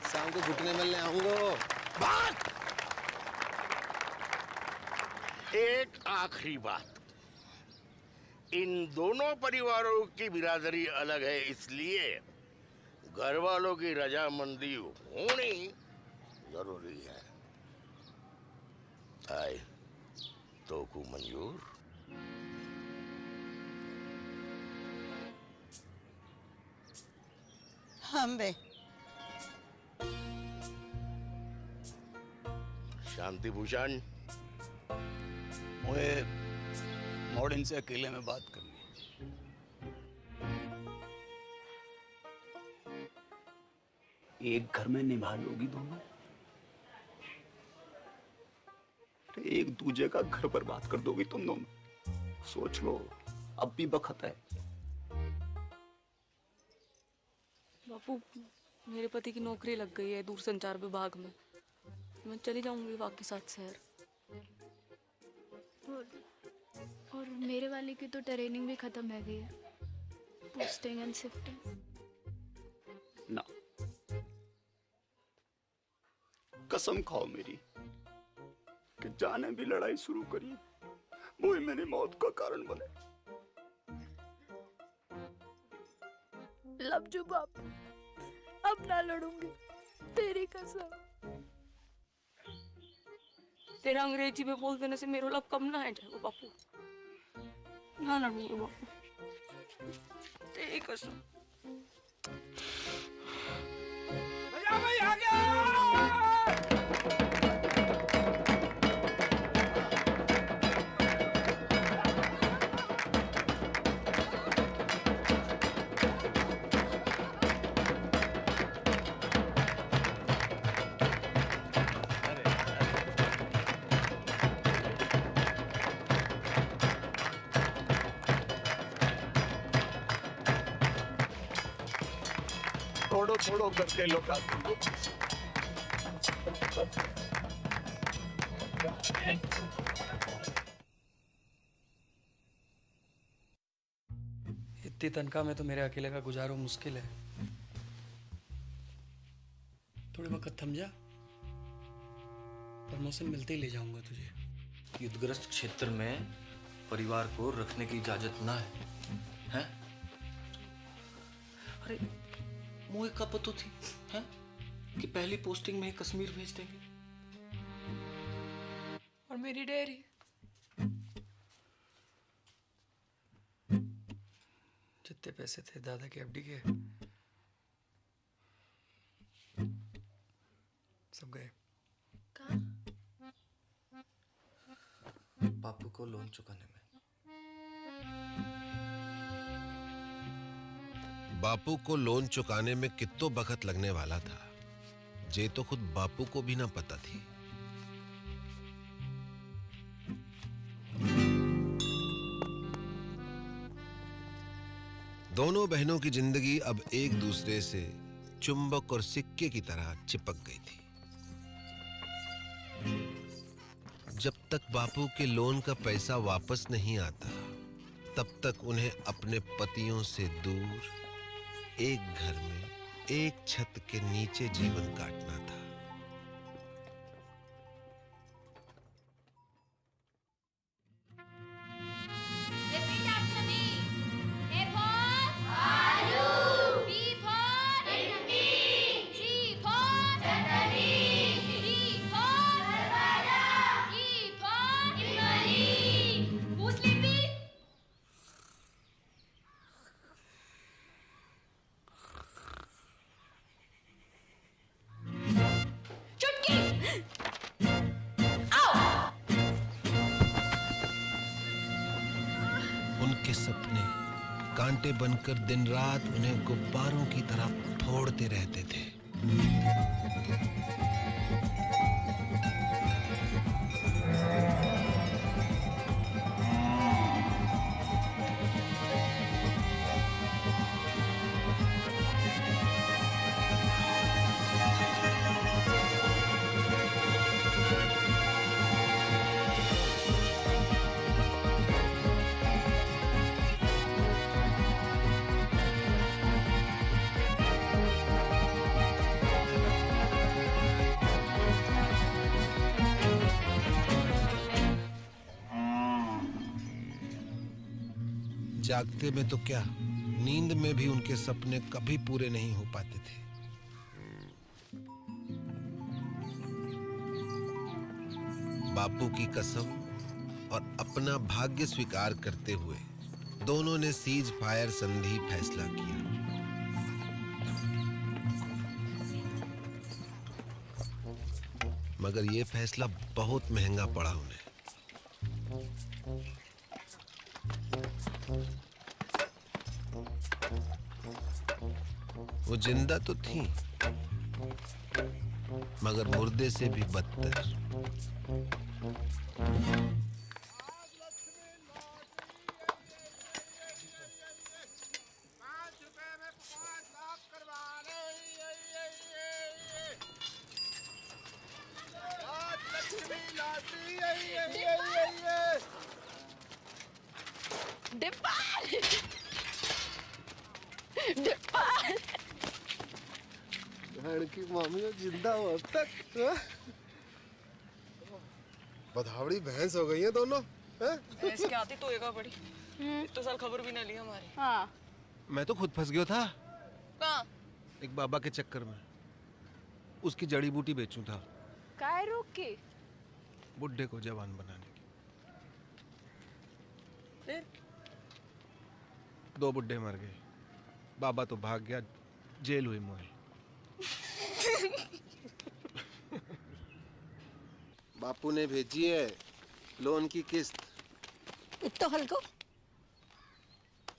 शाम को घुटने मिलने आऊंगा। बात एक आखिरी बात, इन दोनों परिवारों की बिरादरी अलग है, इसलिए घर वालों की रजामंदी होनी जरूरी है। आए तो को मंजूर? हम बे शांति भूषण, मुझे मॉडर्न से अकेले में बात करनी है। एक घर में निभा लोगी दोनों, तो एक दूजे का घर बर्बाद कर दोगी तुम दोनों। सोच लो, अब भी वक्त है। बापू, मेरे पति की नौकरी लग गई है दूरसंचार विभाग में। मैं चली जाऊंगी बाकी साथ शहर। और मेरे वाले की तो ट्रेनिंग भी खत्म है गई है, पोस्टिंग एंड शिफ्टिंग। ना, कसम खाओ मेरी कि जाने भी लड़ाई शुरू करी वो ही मेरी मौत का कारण बने। लवजू बापू, अब ना लड़ूंगी, तेरी कसम। तेरा अंग्रेजी में बोल देने से मेरा लब कम ना है जाएगा बापू। ना लड़ूंगी बापू, तेरी कसम। भाई आ गया। थोड़ो थोड़ो करके लौटा दूंगा। इतनी तनख्वाह में तो मेरे अकेले का गुजारो मुश्किल है। थोड़े वक्त थम जा, प्रमोशन मिलते ही ले जाऊंगा तुझे। युद्धग्रस्त क्षेत्र में परिवार को रखने की इजाजत ना है, हैं? अरे मुझे कब पता थी हैं कि पहली पोस्टिंग में ही कश्मीर भेज देंगे। और मेरी डेयरी जितने पैसे थे दादा के एफडी के सब गए। बापू को लोन चुकाने में। बापू को लोन चुकाने में कितो वक्त लगने वाला था, जे तो खुद बापू को भी ना पता थी। दोनों बहनों की जिंदगी अब एक दूसरे से चुंबक और सिक्के की तरह चिपक गई थी। जब तक बापू के लोन का पैसा वापस नहीं आता, तब तक उन्हें अपने पतियों से दूर एक घर में एक छत के नीचे जीवन काटना था। उनके सपने कांटे बनकर दिन रात उन्हें गुब्बारों की तरह फोड़ते रहते थे। जागते में तो क्या, नींद में भी उनके सपने कभी पूरे नहीं हो पाते थे। बापू की कसम और अपना भाग्य स्वीकार करते हुए दोनों ने सीज फायर संधि फैसला किया। मगर यह फैसला बहुत महंगा पड़ा उन्हें। वो जिंदा तो थी, मगर मुर्दे से भी बदतर। की मामी जिंदा हो अब तक। बधावड़ी भैंस हो गई है दोनों। भैंस क्या आती तो एगा बड़ी। इतने साल खबर भी ना ली हमारी। हाँ। मैं तो खुद फंस गया था कहाँ? एक बाबा के चक्कर में। उसकी जड़ी बूटी बेचूं था। काय रोक के? बुड्ढे को जवान बनाने की। फिर? 2 बुड्ढे मर गए, बाबा तो भाग गया, जेल हुई मोई। बापू ने भेजी है लोन की किस्त। इतना हल्को?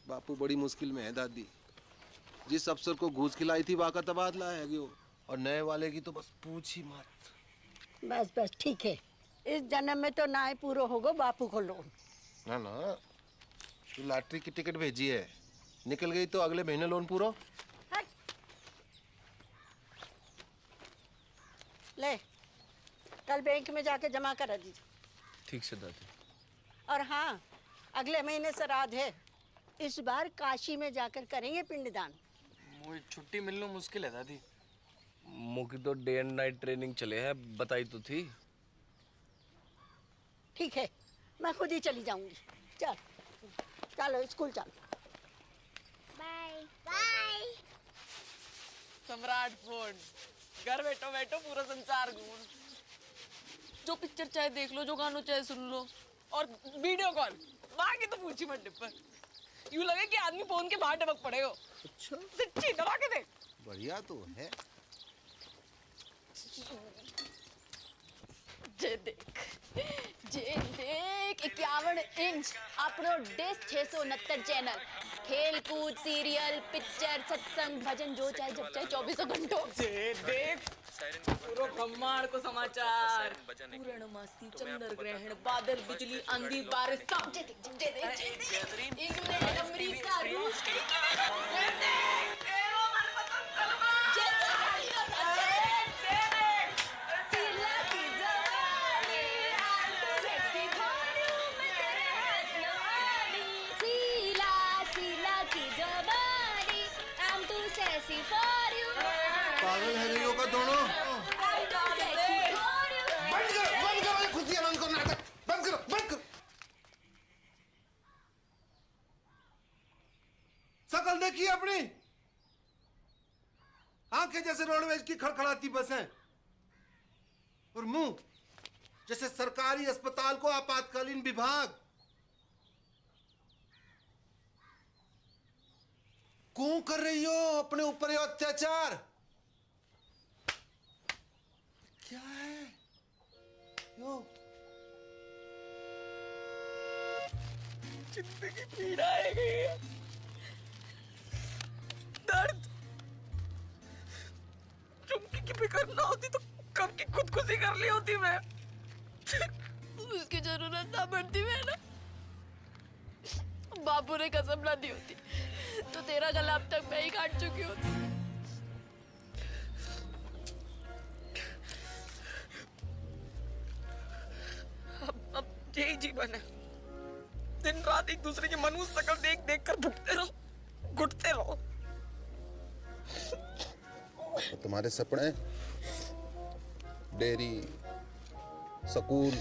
बापू बड़ी मुश्किल में है दादी। जिस अफसर को घूस खिलाई थी वाका तबादला है गयो, और नए वाले की तो बस पूछ ही मत। बस बस ठीक है, इस जन्म में तो ना ही पूरा होगा बापू को लोन। ना ना, तू लॉटरी की टिकट भेजी है, निकल गई तो अगले महीने लोन पूरा। ले, कल बैंक में जाके जमा करा दीजिए। ठीक से दादी। और हाँ, अगले महीने श्राद्ध है, इस बार काशी में जाकर करेंगे पिंडदान। मुझे छुट्टी मिलना मुश्किल है दादी। मुझे तो डे एंड नाइट ट्रेनिंग चले है, बताई तो थी। ठीक है, मैं खुद ही चली जाऊंगी। चल चलो स्कूल चल। सम्राट फोन, घर बैठो बैठो पूरा संसार घूम, जो पिक्चर चाहे देख लो, जो गानों चाहे सुन लो, और वीडियो कॉल माँ की तो पूछी मत डिब्बा। यूं लगे कि आदमी फोन के बाहर टपक पड़े हो। अच्छा सच्ची दबा के देख। बढ़िया तो है। जे देख 51 इंच अपनो डिश 669 चैनल, खेल कूद, सीरियल, पिक्चर, सत्संग, भजन, जो चाहे जब चाहे 24 घंटों। जे देख पूरो ब्रह्मांड को समाचार, पूर्णमासी, चंद्र ग्रहण, बादल, बिजली, आंधी, बारिश, सब जे देख इंग्लैंड, अमेरिका, रूस, पागल है गई होगा दोनों। बंद करो खुशियां, बंद करो नाटक, बंद करो। शकल देखिए अपनी, आंखें जैसे रोडवेज की खड़खड़ाती बसें और मुंह जैसे सरकारी अस्पताल को आपातकालीन विभाग। क्यों कर रही हो अपने ऊपर ये अत्याचार? क्या है यो? जिंदगी पीड़ा है गई है, दर्द। चुमकी की फिक्र ना होती तो कब की खुदकुशी कर ली होती मैं। उसकी जरूरत ना पड़ती मैं ना, बाबू ने कसम ना दी होती तो तेरा गला अब तक मैं ही काट चुकी होती। अब यही जीवन है, दिन रात एक दूसरे की मनुष्य शक्ल देख देख कर भुगते रहो, घुटते रहो। तो तुम्हारे सपने, डेयरी, स्कूल,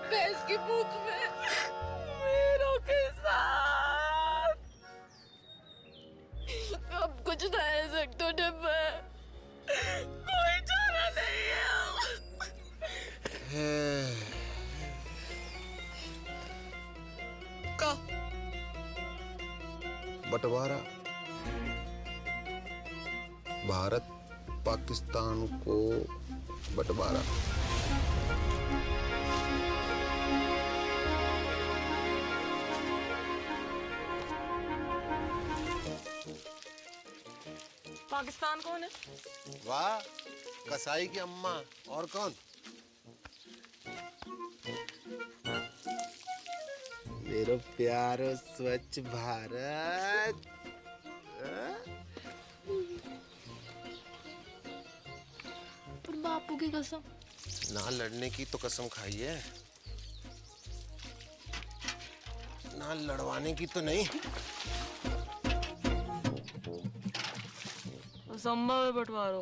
भैंस की पूंछ में मेरों के साथ अब कुछ ना है सकते डिब्बा, कोई चारा नहीं है। का बंटवारा, भारत पाकिस्तान को बंटवारा। पाकिस्तान कौन है? वाह, कसाई की अम्मा। और कौन? मेरा प्यारो स्वच्छ भारत। पर बापू की कसम। ना लड़ने की तो कसम खाई है, ना लड़वाने की तो नहीं। असंभव है बंटवारो,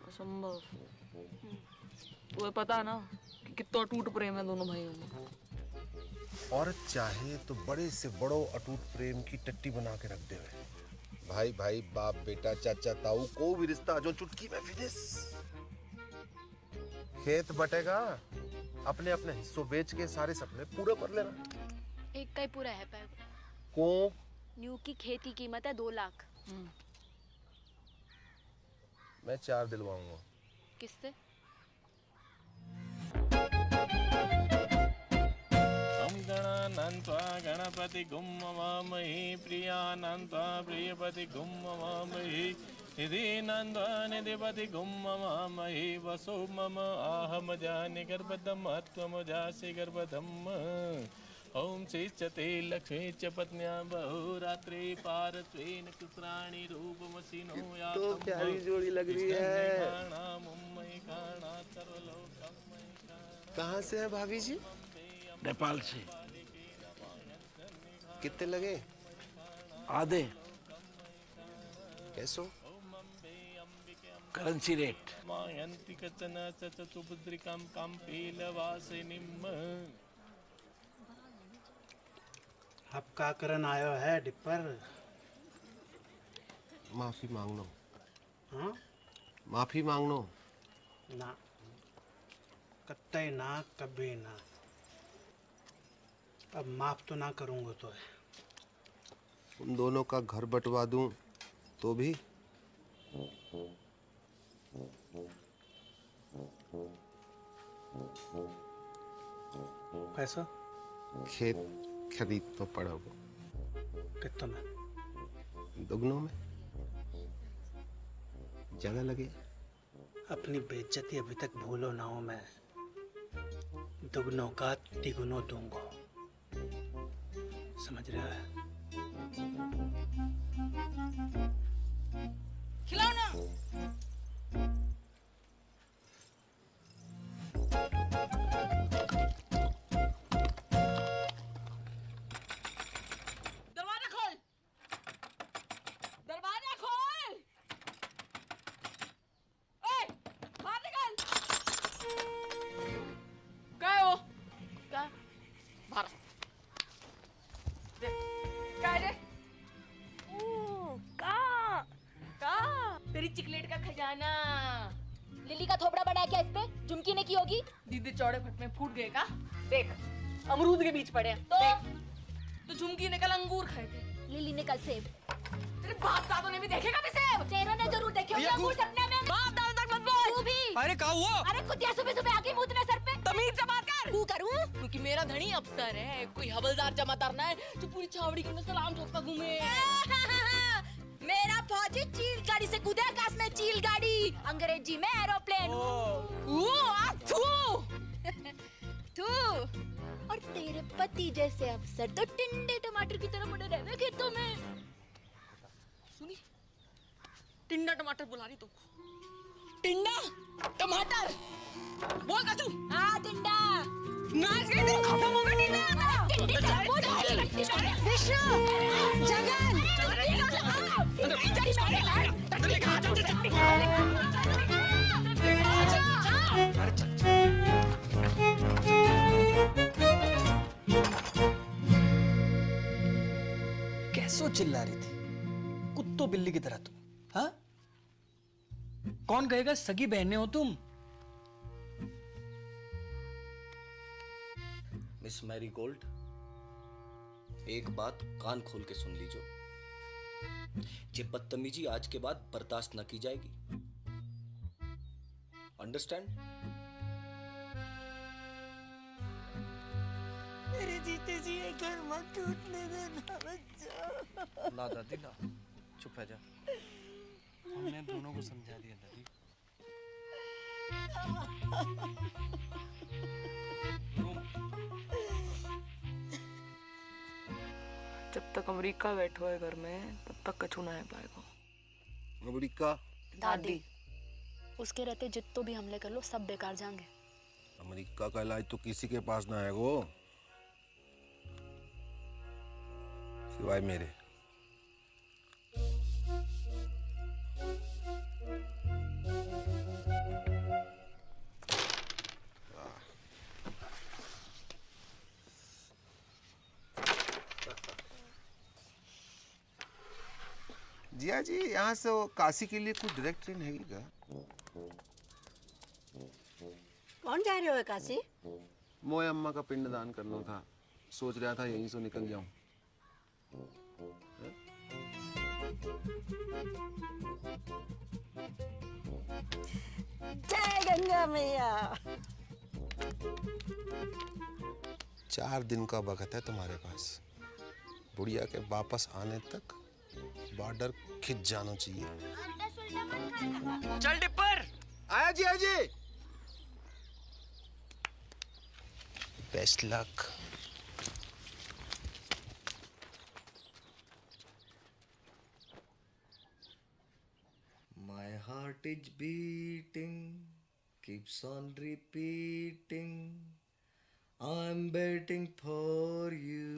असंभव। तुम्हें पता है ना कि कितना टूट प्रेम है दोनों भाइयों में। औरत चाहे तो बड़े से बड़ो अटूट प्रेम की टट्टी बना के रख दे। भाई भाई, बाप बेटा, चाचा ताऊ, कोई भी रिश्ता जो चुटकी में फिनिश। खेत बटेगा, अपने अपने हिस्सों बेच के सारे सपने पूरे कर लेना। एक का ही पूरा है पैर को न्यू की खेत की कीमत है 2 लाख। मैं 4 दिलवाऊंगा। किससे? हम गणानन्त्वा गणपति गुम ममामहि प्रियानन्त्वा प्रियपति गुम ममामहि निधि नन्त्वा निधिपति गुम ममामहि वसो मम आहम जानि गर्भदम त्वमजासि गर्भदम। ओम श्रीचते लक्ष्मी च पत्न्या बहुरात्रि पारत्वेन कुत्राणि रूपमसिनो या तो प्यारी जोड़ी लग रही है। कहाँ से है भाभी जी? नेपाल से। कितने लगे? आधे। कैसो? Currency rate. मायन्ति कचन चतुर्भुद्रिकां काम्पीलवासिनीम्। अब का करन आयो है डिप्पर? माफी मांगनो। हाँ? माफी मांगनो। ना, कत्ते ना, कभी ना। अब माफ तो ना करूंगा तो है। उन दोनों का घर बंटवा दूं तो भी? पैसा? खेत खरीद तो पड़ोगे। कितना में? दुगनों में। जगह लगे। अपनी बेइज्जती अभी तक भूलो ना हो मैं। दुगनों का तिगुनों दूंगा। समझ रहा है? खिलाओ ना। दरवाजा खोल। दरवाजा खोल। ओए, बाहर निकल। क्या हो? क्या? बाहर। क्या है रे? तेरी चिकलेट का खजाना। लिली का थोपड़ा बड़ा है क्या इस पे? झुमकी ने की होगी? दीदी चौड़े फट में फूट गए का? देख, अमरूद के बीच पड़े हैं। तो झुमकी ने कल अंगूर खाए थे, लिली ने कल सेब। तेरे बाप दादों ने भी देखे कभी सेब? तेरों ने जरूर देखे होंगे अंगूर सपने में। बाप दादों तक मत बोल। तू भी। अरे क्या हुआ? अरे कुतिया सुबह सुबह आके मुंह सर पे। तमीज से बात कर। तू करूं? क्योंकि मेरा धनी अफसर है, कोई हवलदार जमादार ना है जो पूरी छावड़ी के सलाम ठोकता घूमे। मेरा फौजी चील गाड़ी से कूदे आकाश में, चील गाड़ी, अंग्रेजी में एरोप्लेन। तू और तेरे पति जैसे अफसर तो टिंडे टमाटर की तरह बड़े रहते खेतों में। सुनी, टिंडा टमाटर बुला रही तुमको। टिंडा टमाटर बोल का तू। हाँ टिंडा नाच गई तो खत्म हो गई टिंडा। विष्णु जगन कैसो चिल्ला रही थी कुत्तों बिल्ली की तरह तुम? हाँ, कौन कहेगा सगी बहनें हो तुम? मिस मैरी गोल्ड, एक बात कान खोल के सुन लीजिए। ये बदतमीजी आज के बाद बर्दाश्त न की जाएगी। अंडरस्टैंड? मेरे जीते जी ये घर मत टूटने देना बच्चा। ना दादी ना, चुप है जा। हमने दोनों को समझा दिया दादी। जब तक अमेरिका बैठो है घर में तब तक कछु ना है पाएगा। अमेरिका? दादी, उसके रहते जित्तो भी हमले कर लो सब बेकार जाएंगे। अमेरिका का इलाज तो किसी के पास ना है वो, सिवाय मेरे। जिया जी, यहाँ से काशी के लिए कुछ डायरेक्ट ट्रेन है क्या? कौन जा रहे हो काशी? मोए अम्मा का पिंडदान करना था, सोच रहा था यहीं से निकल जाऊं। जय गंगा मैया। 4 दिन का वक्त है तुम्हारे पास। बुढ़िया के वापस आने तक बॉर्डर खिंच जाना चाहिए। चल डिप्पर। आया जी, आया जी। Best luck. My heart is beating, keeps on repeating. I'm waiting for you.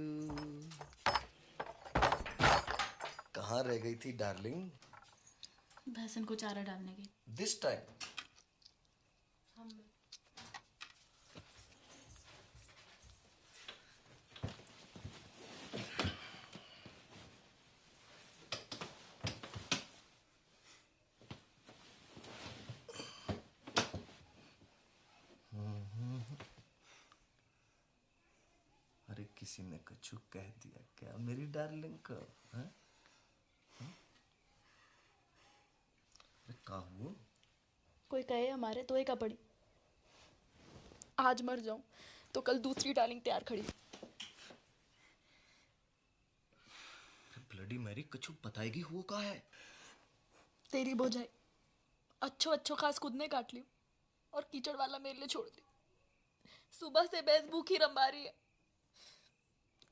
कहाँ रह गई थी डार्लिंग? भैंसन को चारा डालने की। This time. किसी ने कछु कह दिया क्या मेरी डार्लिंग को? हाँ? अरे का हुआ? कोई कहे हमारे तो एक पड़ी, आज मर जाऊं तो कल दूसरी डार्लिंग तैयार खड़ी। ब्लडी मैरी कछु बताएगी हुआ का है? तेरी भौजाई अच्छो अच्छो खास खुद ने काट ली और कीचड़ वाला मेरे लिए छोड़ दी। सुबह से भैंस भूखी रंबा रही है,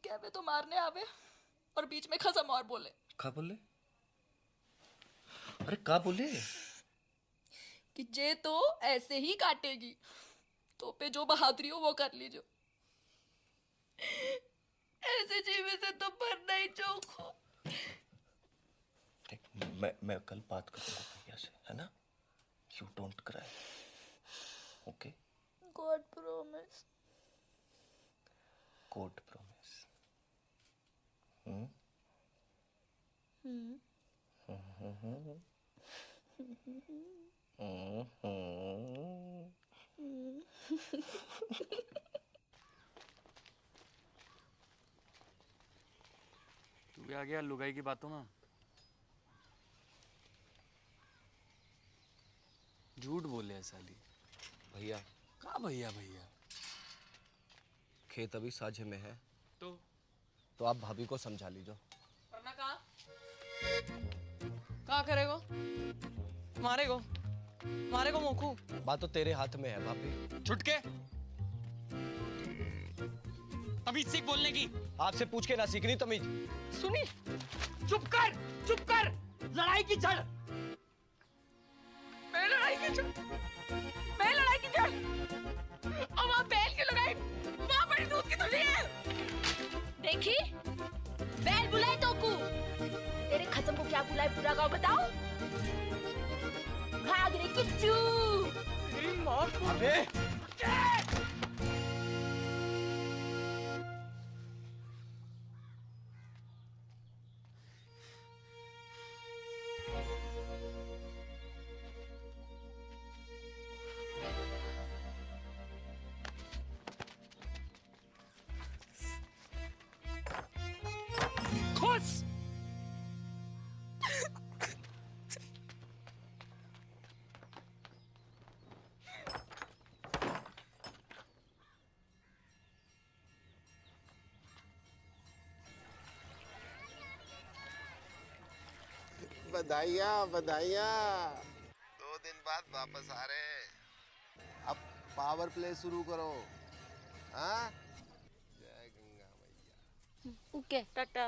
कहवे तो मारने आवे और बीच में खसम और बोले। का बोले? अरे का बोले? कि जे तो ऐसे ही काटेगी, तो पे जो बहादुरी हो वो कर लीजो। ऐसे जीवे से तो मरना ही चौक हो। मैं कल बात करूंगा भैया से, है ना? You don't cry, okay? God promise. God promise. तू भी आ गया लुगाई की बातों में। झूठ बोले है साली। भैया कहाँ भैया भैया? खेत अभी साझे में है तो आप भाभी को समझा लीजिए। वरना कहाँ करेगो? मारेगो मोकू। बात तो तेरे हाथ में है भाभी। छुटके तमीज सीख बोलने की। आपसे पूछ के ना सीखनी तमीज। सुनी, चुप कर, लड़ाई की जड़। मैं लड़ाई की जड़। और वहाँ बैल की लड़ाई, वहाँ बड़ी दूध की धुली है। देखी, बैल बुलाए तो कू। तेरे खसम को क्या बुलाए पूरा गाँव बताओ? घाघरे किच्चू। अबे खुश। बधाइयाँ 2 दिन बाद वापस आ रहे हैं। अब पावर प्ले शुरू करो। हाँ, जय गंगा मैया। ओके टाटा।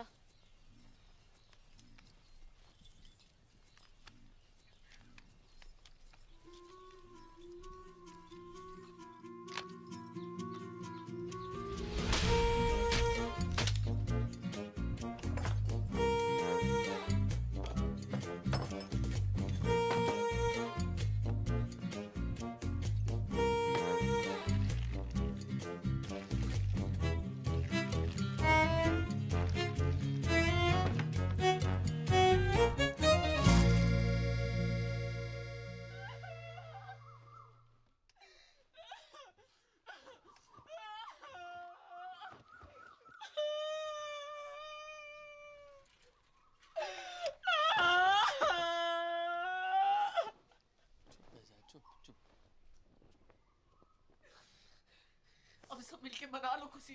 अब सब मिलके मना लो खुशी।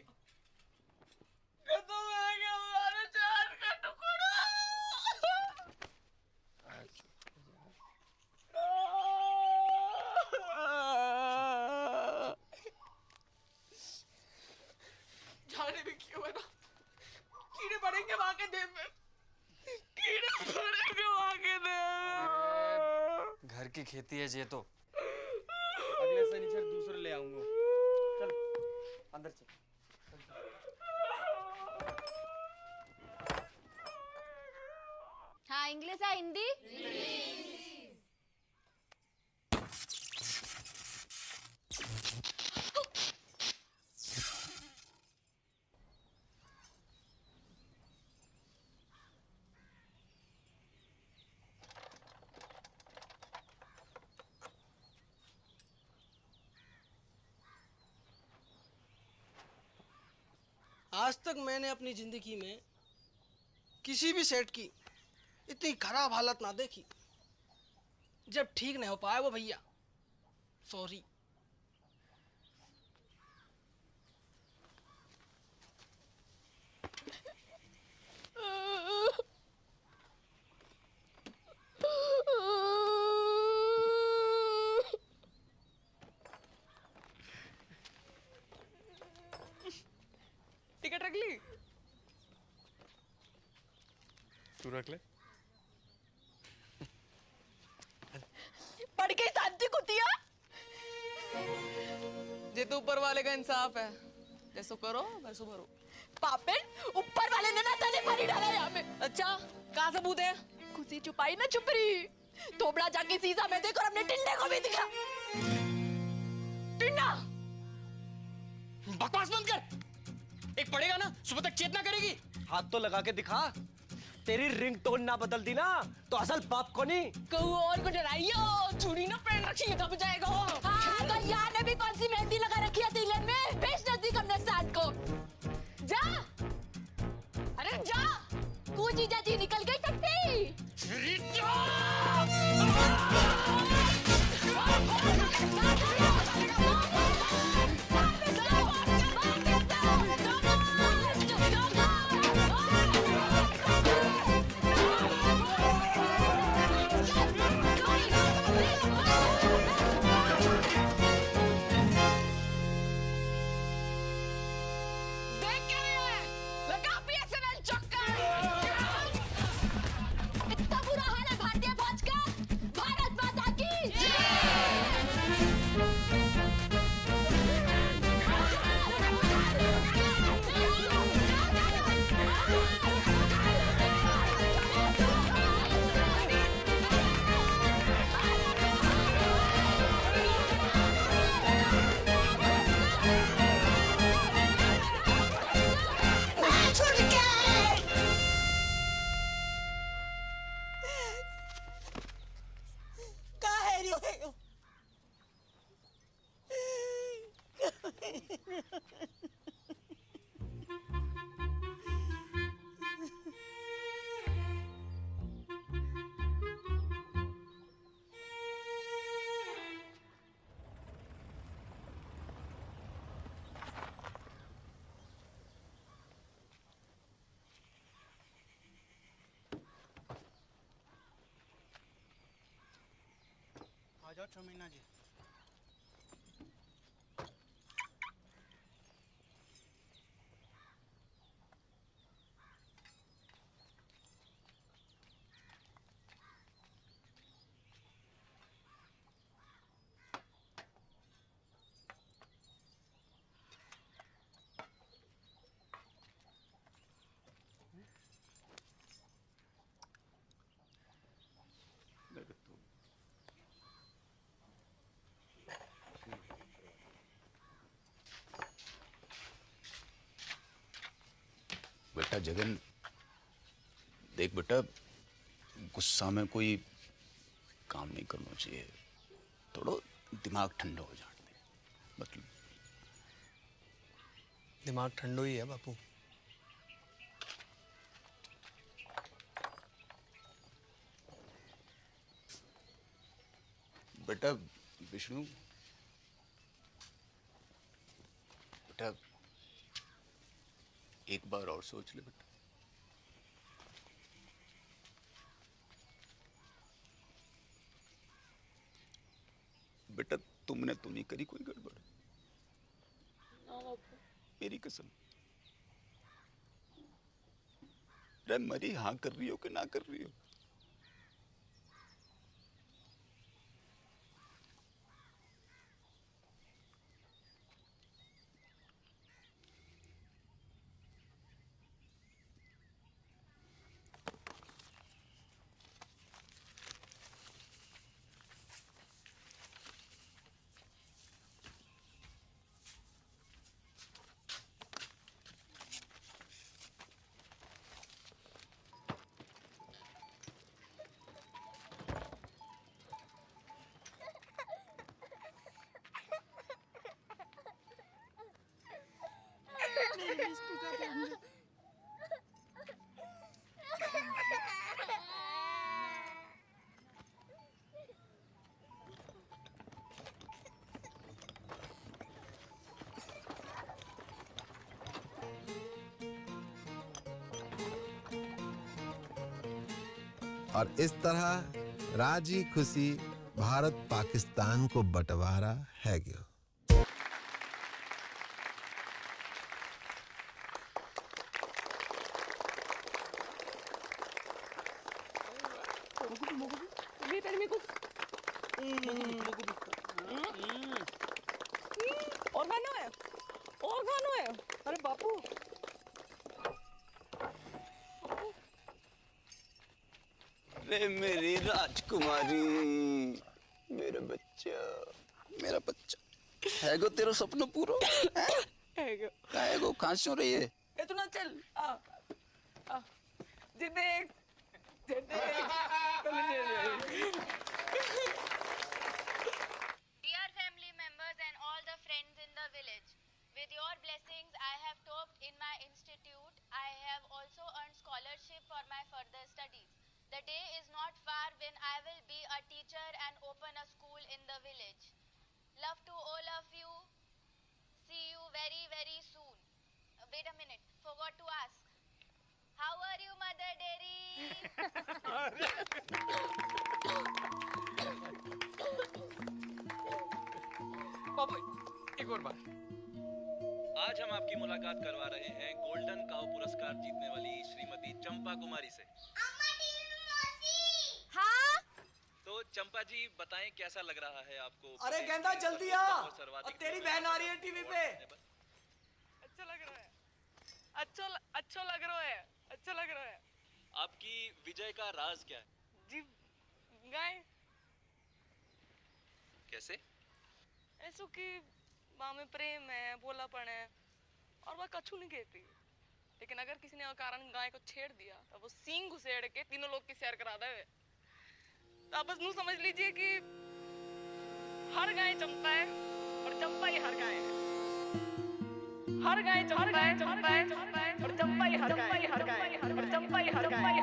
खत्म हो गया हमारा जान का टुकड़ा। जाने भी क्यों है ना, कीड़े पड़ेंगे वहां के देह में। कीड़े पड़ेंगे वहां के देह। घर की खेती है ये तो। अगले शनिचर दूसरे ले आऊंगा। चल अंदर चल। हाँ, इंग्लिश या हिंदी? आज तक मैंने अपनी जिंदगी में किसी भी सेठ की इतनी खराब हालत ना देखी। जब ठीक नहीं हो पाया वो भैया, सॉरी। टिकट रख ली? तू रख ले। पढ़ के शांति कुतिया। जे तो ऊपर वाले का इंसाफ है, जैसो करो वैसो भरो। पापिन, ऊपर वाले ने ना तने पानी डाला यहाँ पे। अच्छा, कहाँ सबूत है? खुशी छुपाई ना छुपरी। थोबड़ा जाके शीशा में देखो और अपने टिंडे को भी दिखा। टिंडा। बकवास बंद कर। एक पड़ेगा ना, सुबह तक चेतना करेगी। हाथ तो लगा के दिखा। तेरी रिंगटोन ना बदल दी ना तो असल बाप को नहीं। कहूँ और को डराइयो, चूड़ी ना पहन रखी है दब जाएगा। हाँ, तो यहाँ ने भी कौन सी मेहंदी लगा रखी है तिलक में? बेच नजदीक हमने साथ को। जा, अरे जा, कूची जाती निकल गई टट्टी। देख क्या रहे हैं? लगा BSNL चक्कर। इतना बुरा हाल है भारतीय फौज का। भारत माता की आ जाओ चौमीना जी। बेटा जगन, देख बेटा, गुस्सा में कोई काम नहीं करना चाहिए। थोड़ा दिमाग ठंडा हो जाने दे। मतलब दिमाग ठंडो ही है बापू। बेटा विष्णु, बेटा एक बार और सोच ले बेटा। बेटा तुमने तो नहीं करी कोई गड़बड़? मेरी कसम। अरे मरी हाँ कर रही हो कि ना कर रही हो? और इस तरह राजी खुशी भारत पाकिस्तान को बंटवारा है गयो। और खाना है, और खाना है। अरे बापू, रे मेरी राजकुमारी, मेरा बच्चा, मेरा बच्चा है गो तेरा सपना पूरा है गो। कहाँ से हो रही है? इतना चल आ जे देख Dear family members and all the friends in the village, with your blessings I have topped in my institute. I have also earned scholarship for my further studies. The day is not far when I will be a teacher and open a school in the village. Love to all of you. See you very, very soon. Wait a minute, forgot to ask. How are you, Mother Dairy? बापू एक और बात। आज हम आपकी मुलाकात करवा रहे हैं गोल्डन काउ पुरस्कार जीतने वाली श्रीमती चंपा कुमारी से। हाँ? तो चंपा जी बताएं कैसा लग रहा है आपको? अरे गेंदा जल्दी आ, और तेरी बहन आ रही है टीवी पे। अच्छा लग रहा है, अच्छा लग रहा है, अच्छा लग रहा है। आपकी विजय का राज क्या है? जी गाय कैसे? ऐसो कि माँ में प्रेम है, भोलापन है, और वह कछु नहीं कहती। लेकिन अगर किसी ने अकारण गाय को छेड़ दिया तो वो सींग घुसेड़ के तीनों लोग की सैर करा देवे। तो आप बस नू समझ लीजिए कि हर गाय चंपा है और चंपा ही हर गाय है। हर गाय चंपा है और चंपा ही हर गाय है, और चंपा ही हर गाय है।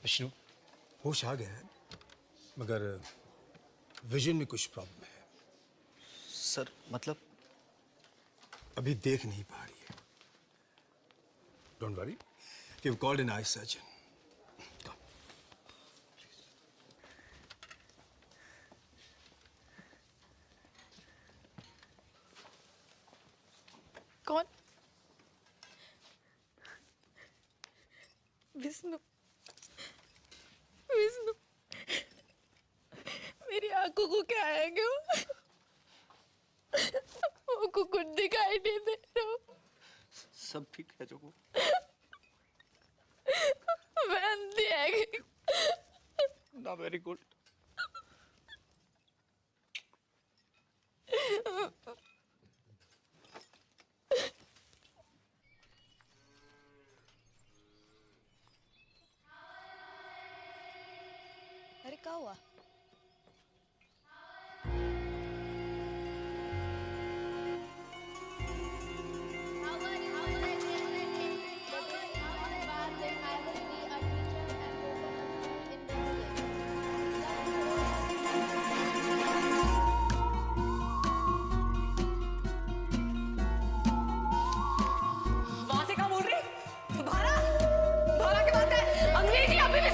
विष्णु, होश आ गया है, मगर विजन में कुछ प्रॉब्लम है। सर मतलब? अभी देख नहीं पा रही है। Don't worry, we have called an eye surgeon. कौन? विष्णु, विष्णु, मेरी आंखों को क्या है क्यों? वो कुछ दिखाई नहीं दे रहा। सब ठीक है जोगो? मैं अंधी है ना, वेरी गुड। अरे क्या हुआ?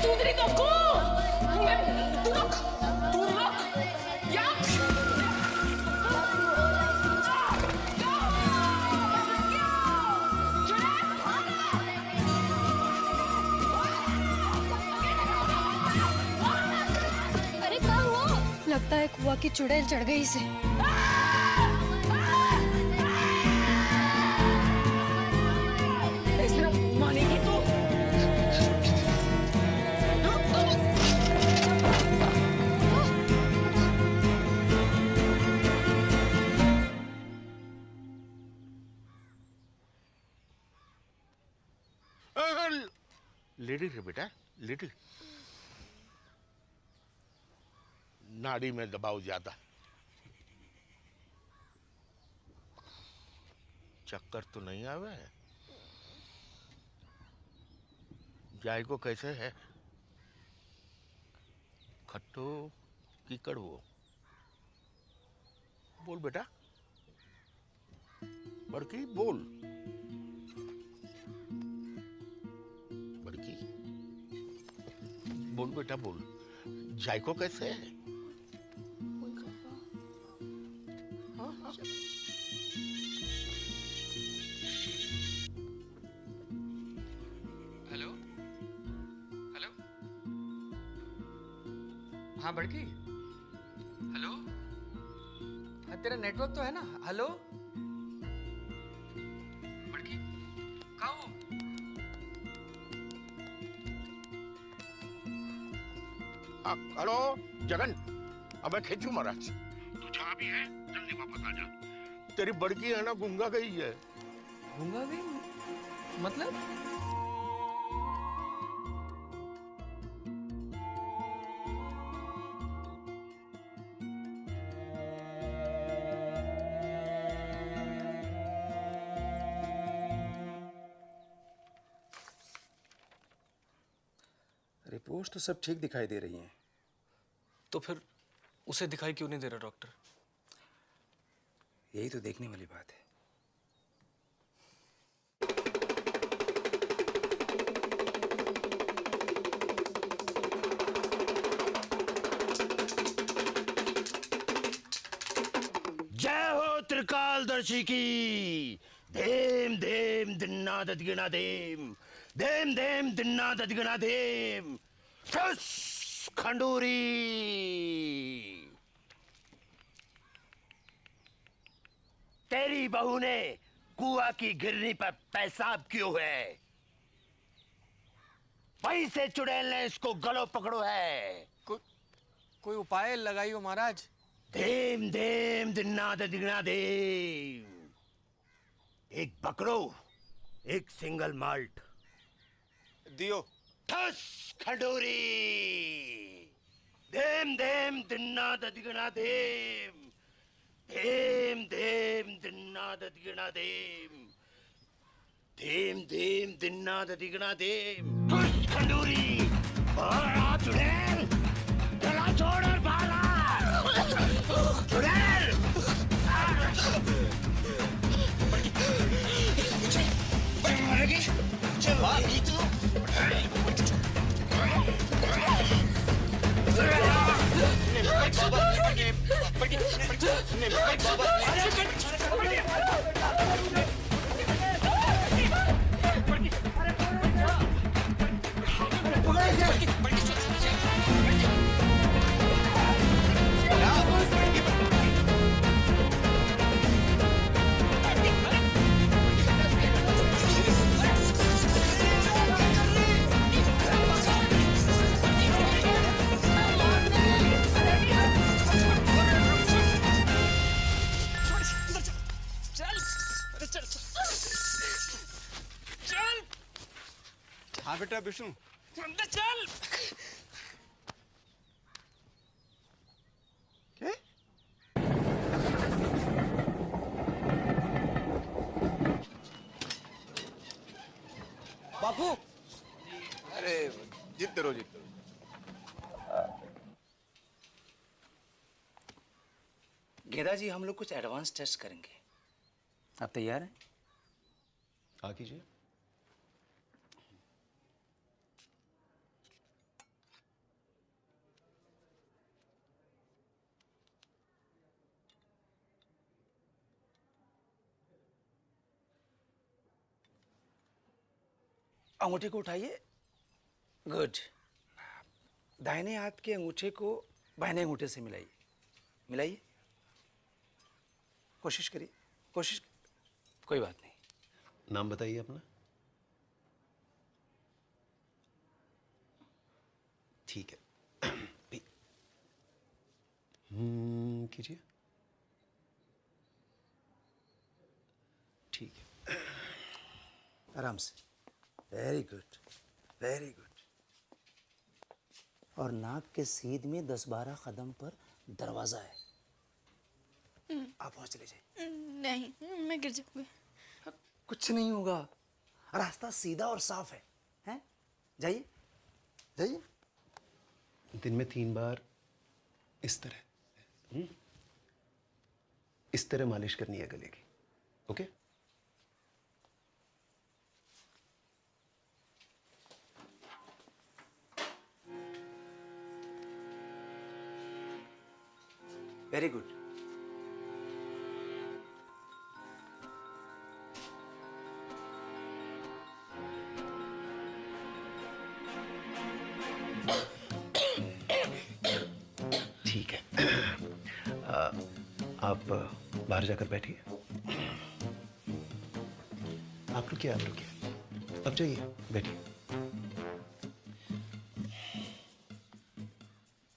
सुधरी तो को तू रुक या अरे क्या हुआ? लगता है कुआ की चुड़ैल चढ़ गई इसे। मानेगी तू? लिटिल है बेटा, लिटिल। नाड़ी में दबाव ज्यादा। चक्कर तो नहीं आवे? जायको कैसे है? खट्टो की कड़वो? बोल बेटा, बड़की बोल। बड़की बोल बेटा बोल, जायको कैसे है? हेलो हेलो, हाँ बड़की, हेलो, हाँ तेरा नेटवर्क तो है ना? हेलो बड़की, कहाँ हो? हेलो जगन, अब मैं खींचू महाराज। तू जहाँ भी है जल्दी वापस आ जा। तेरी बड़की है ना गूंगा गई है। गूंगा गई मतलब? रिपोर्ट तो सब ठीक दिखाई दे रही हैं। तो फिर उसे दिखाई क्यों नहीं दे रहा डॉक्टर? यही तो देखने वाली बात है। जय हो त्रिकालदर्शी की। धेम धेम दिन्ना ददगिना धेम, धेम धेम दिन्ना ददगिना धेम। ठुस खंडूरी। तेरी बहू ने कुआ की गिरनी पर पेशाब क्यों है? वहीं से चुड़ैल ने इसको गलो पकड़ो है। कोई उपाय लगाइयो महाराज। धेम धेम दिन्ना ददिगना धेम। एक बकरो, एक सिंगल माल्ट दियो। ठस खंडूरी। धेम धेम दिन्ना ददिगना धेम, धेम धेम दिन्ना ददिगना धेम, धेम धेम दिन्ना ददिगना धेम। ठस खंडूरी। और चुड़ैल गला छोड़ और भागा। चुड़ैल। भागी तू। हाँ बेटा विष्णु। चल। क्या? बापू। अरे जीतते रहो जीतते रहो। गेदा जी, हम लोग कुछ एडवांस टेस्ट करेंगे। आप तैयार हैं? हाँ कीजिए। अंगूठे को उठाइए। गुड। दाहिने हाथ के अंगूठे को बाएं अंगूठे से मिलाइए। मिलाइए, कोशिश करिए, कोशिश। कोई बात नहीं। नाम बताइए अपना। ठीक है। कीजिए। ठीक है। आराम से। Very good, very good. और नाक के सीध में 10-12 कदम पर दरवाजा है। आप वहां चले जाइए। नहीं, मैं गिर जाऊंगी। कुछ नहीं होगा, रास्ता सीधा और साफ है। हैं? जाइए, जाइए। दिन में 3 बार इस तरह इस तरह मालिश करनी है गले की। ओके? Very good. ठीक है। आप बाहर जाकर बैठिए। आप रुकिए, आप रुकिए। अब जाइए, बैठिए।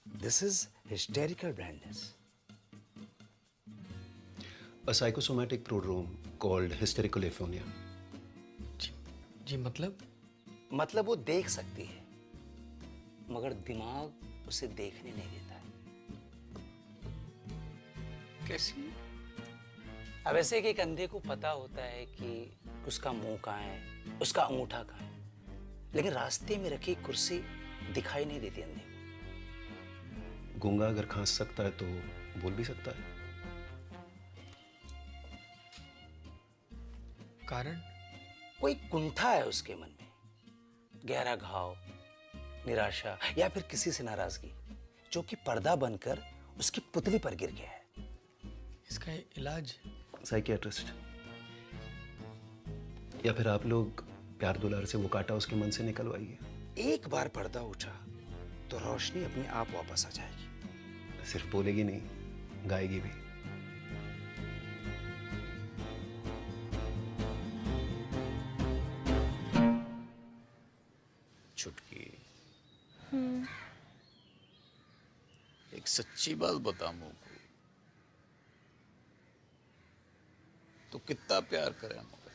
This is hysterical blindness. A psychosomatic prodrome called hysterical aphonia. जी मतलब? मतलब वो देख सकती है, मगर दिमाग उसे देखने नहीं देता है। कैसी? अब ऐसे कि एक अंधे को पता होता है कि उसका मुंह कहाँ है, उसका अंगूठा कहाँ है, लेकिन रास्ते में रखी कुर्सी दिखाई नहीं देती अंधे को। गूंगा अगर खांस सकता है तो बोल भी सकता है। कारण? कोई कुंठा है उसके मन में, गहरा घाव, निराशा या फिर किसी से नाराजगी, जो कि पर्दा बनकर उसकी पुतली पर गिर गया है। इसका इलाज? साइकियाट्रिस्ट, या फिर आप लोग प्यार दुलार से वो कांटा उसके मन से निकलवाइए। एक बार पर्दा उठा तो रोशनी अपने आप वापस आ जाएगी। सिर्फ बोलेगी नहीं, गाएगी भी। छुटकी, एक सच्ची बात बता मुझको, तो कितना प्यार करे मुझे?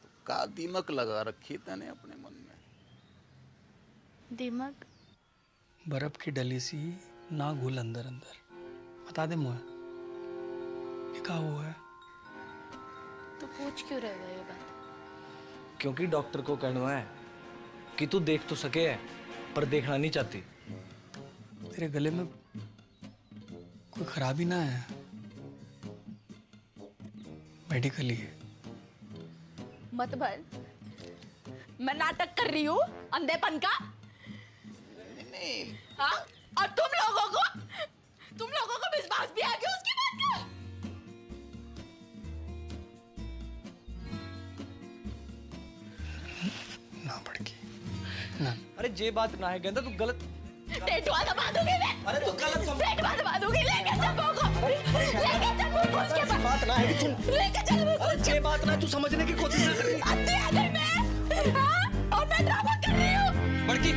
तो का दीमक लगा रखी तने अपने मन में? दिमाग? बर्फ की डली सी ना घुल अंदर अंदर। बता दे मुझे, ये क्या हुआ है? तो पूछ क्यों रहे हो ये बात? क्योंकि डॉक्टर को कहना है कि तू देख तो सके है, पर देखना नहीं चाहती। तेरे गले में कोई खराबी ना है? मेडिकली है। मत भर, मैं नाटक कर रही हूँ अंधेपन का। हाँ? और तुम लोगों को विश्वास भी आ गया उसकी बात का? ना पड़की ना। अरे जे बात ना है गेंदा, तू गलत। टेटवा दबा दूंगी मैं। अरे तू गलत समझ। टेटवा दबा दूंगी, लेके चल मुझको। लेके चल मुझको उसके पास। बात ना है कि तुम। लेके चल मुझको। अरे जे बात ना, तू समझने की कोशिश ना कर रही। आती आ गई मैं। हाँ? और मैं ड्रामा कर रही हूँ। बड़की,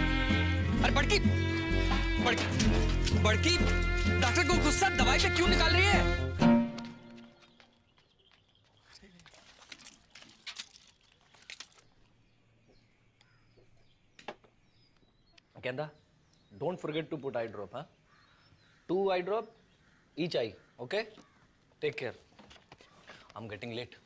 अरे बड़की, बड़की, डॉक्टर को गुस्सा दवाई पे क्यों निकाल रही है? Kenda, don't forget to put eye drop, huh? 2 eye drop, each eye, okay? Take care. I'm getting late.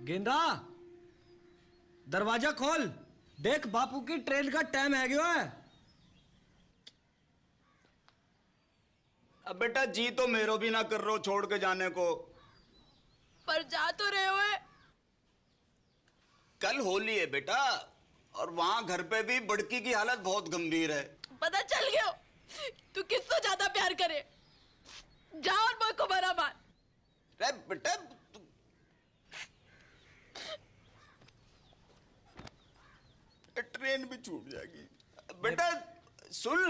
गेंदा दरवाजा खोल, देख बापू की ट्रेन का टाइम है गया है। अब बेटा जी तो मेरो भी ना कर रहे हो छोड़ के जाने को। पर जा तो रहे हो। कल होली है बेटा, और वहां घर पे भी बड़की की हालत बहुत गंभीर है। पता चल गया तू किससे ज्यादा प्यार करे। जा और मुझ को बड़ा मार। अरे बेटा ट्रेन भी छूट जाएगी। बेटा सुन,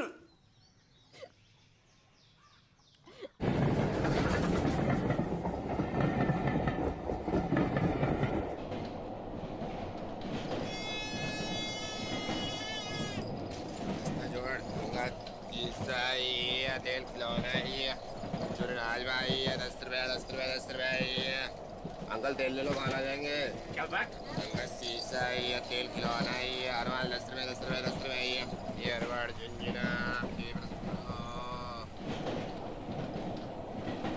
तेल खिलौना है, चुनाज भाई है, 10 रुपया 10 रुपया 10 रुपया। अंकल तेल ले लो, खाना जाएंगे। क्या बात? अंकल शीशा है, तेल खिलौना है, अरवाल 10 रुपया 10 रुपया 10 रुपया ये अरवाड़ झुंझुना।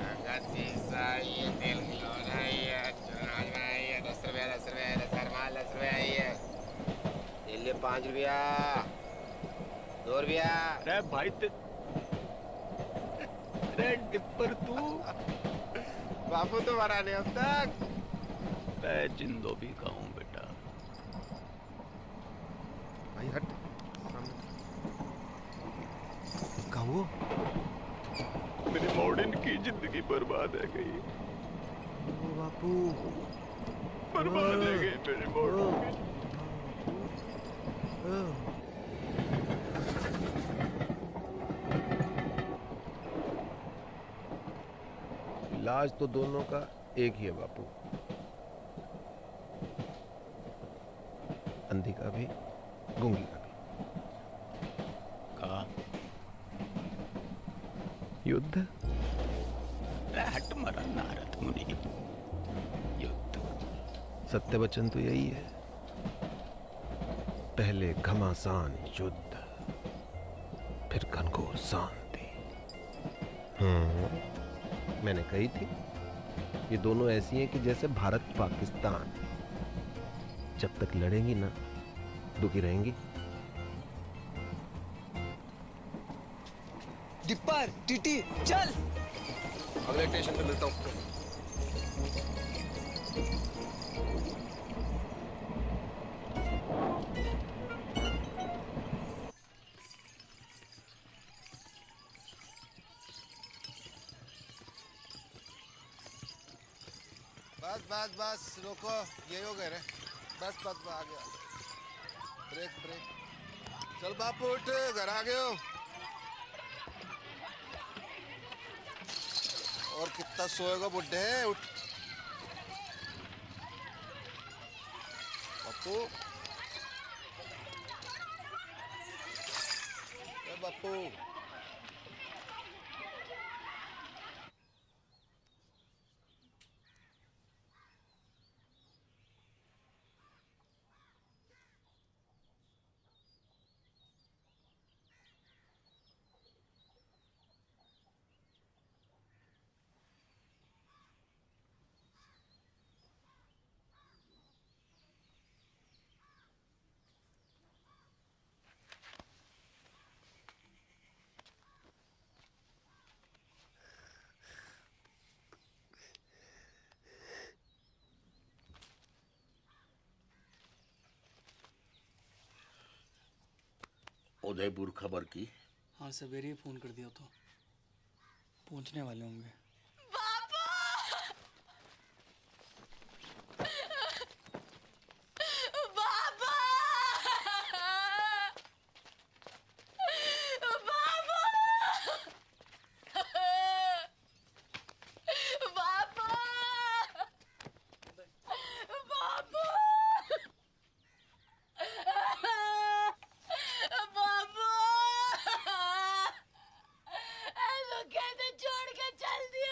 अंकल शीशा है, तेल खिलौना है, चुनाज भाई है, 10 रुपया 10 रुपया 10 अरवाल 10 रुपया ये तेल ले 5 रुपया 2 रुपया। अरे भाई टिप्पर तू बापू तो मरा नहीं अब तक। मैं जिंदो भी खाऊं बेटा। भाई हट कहो मेरी मॉडर्न की जिंदगी बर्बाद है गई। बापू बर्बाद है गई मेरी मॉडर्न की। इलाज तो दोनों का एक ही है बापू, अंधी का भी गूंगी का भी। कहा युद्ध? हट मरा नारद मुनि। युद्ध सत्य वचन तो यही है, पहले घमासान युद्ध, फिर घनघोर शांति। मैंने कही थी ये दोनों ऐसी हैं कि जैसे भारत पाकिस्तान, जब तक लड़ेंगी ना दुखी रहेंगी। डिप्पर टीटी चल। अगले स्टेशन पे मिलता हूँ। बस बस बस रोको, यही हो गए रे। बस बस आ गया। Break break. चल बापू उठ, घर आ गए हो। और कितना सोएगा बुड्ढे, उठ बापू। बापू उदयपुर खबर की? हाँ सवेरे ही फोन कर दिया तो पहुंचने वाले होंगे। कैसे छोड़ के चल दिया।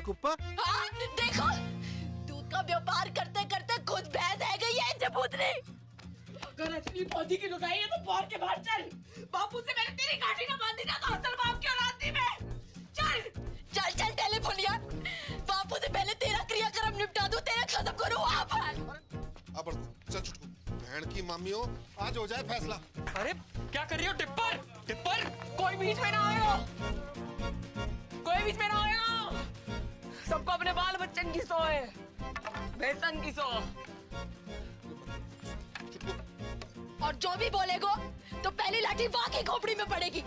कुप्पा। हाँ, देखो दूध का व्यापार करते करते खुद भैंस है गई है जबूतनी। अगर असली पौधी की लुगाई है तो बाहर के बाहर चल। बापू से मैंने तेरी गाड़ी ना बांधी ना तो असल बाप की औलाद थी मैं। चल चल चल टेलीफोनिया, बापू से पहले तेरा क्रियाक्रम निपटा दूं, तेरा खत्म करूं वहां पर। अब चल छुटकू, बहन की मामियों, आज हो जाए फैसला। अरे क्या कर रही हो टिप्पर? टिप्पर कोई बीच में ना आएगा, कोई बीच में ना आएगा। सबको अपने बाल बच्चन की सो है, बेसन की सो। और जो भी बोलेगो तो पहली लाठी वहां की खोपड़ी में पड़ेगी।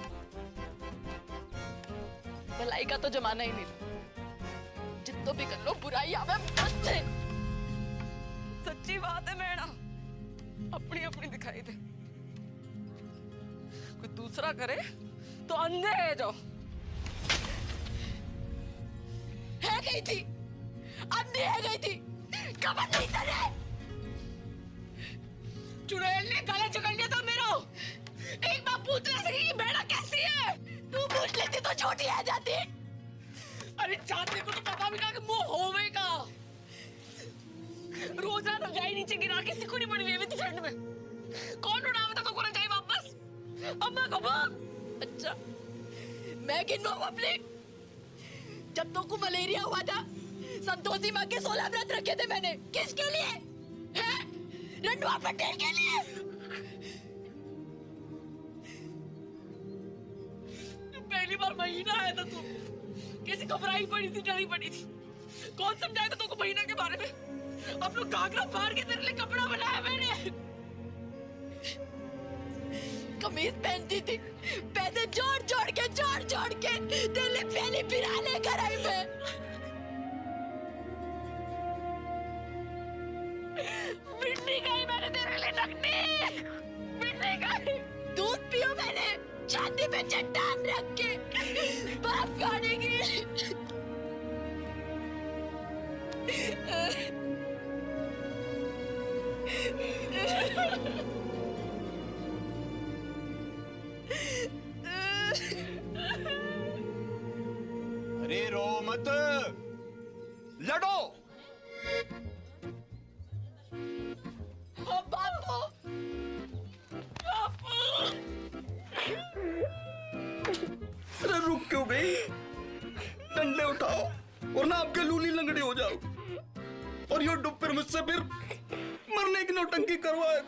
भलाई का तो जमाना ही नहीं, जितना भी कर लो बुराई आवे बस से। सच्ची बात है मैडम, अपनी अपनी दिखाई दे, कोई दूसरा करे तो अंधे है जो है गई थी, अंधी है गई थी, खबर नहीं तेरे। चुड़ैल ने गले जकड़ लिया था मेरा। एक बार पूछ ले सकी कि बेड़ा कैसी है। तू पूछ लेती तो छोटी आ जाती। अरे चाहते को तो पता भी ना कि मुंह होवेगा। रोजा रजाई नीचे गिरा के सिकुड़ी पड़ी हुई थी ठंड में। कौन उड़ावे था तो को रजाई वापस? अम्मा को बोल। अच्छा मैं गिनूं अपने? जब तो को मलेरिया हुआ था संतोषी माँ के 16 व्रत रखे थे मैंने। किसके लिए? हैं? रंडवा पटेल के लिए। पहली बार महीना आया था तू, कैसे घबराई पड़ी थी, डरी पड़ी थी। कौन समझाया था तुमको महीना के बारे में? अब लोग घाघरा फाड़ के तेरे लिए कपड़ा बनाया मैंने। कमीज पहनती थी, पैसे जोड़ जोड़ के तेरे लिए पहली बिरा लेकर आई मैं। बिन्नी गई मैंने तेरे लिए नकली, बिन्नी गई। दूध पियो मैंने छाती पे चट्टान रख के बाप गाने की। अरे रो मत, लड़ो। बापू, अरे रुक क्यों गई? डंडे उठाओ वरना आपके लूली लंगड़ी हो जाओ। और ये डुप्पर मुझसे फिर मरने की नौटंकी करवाए।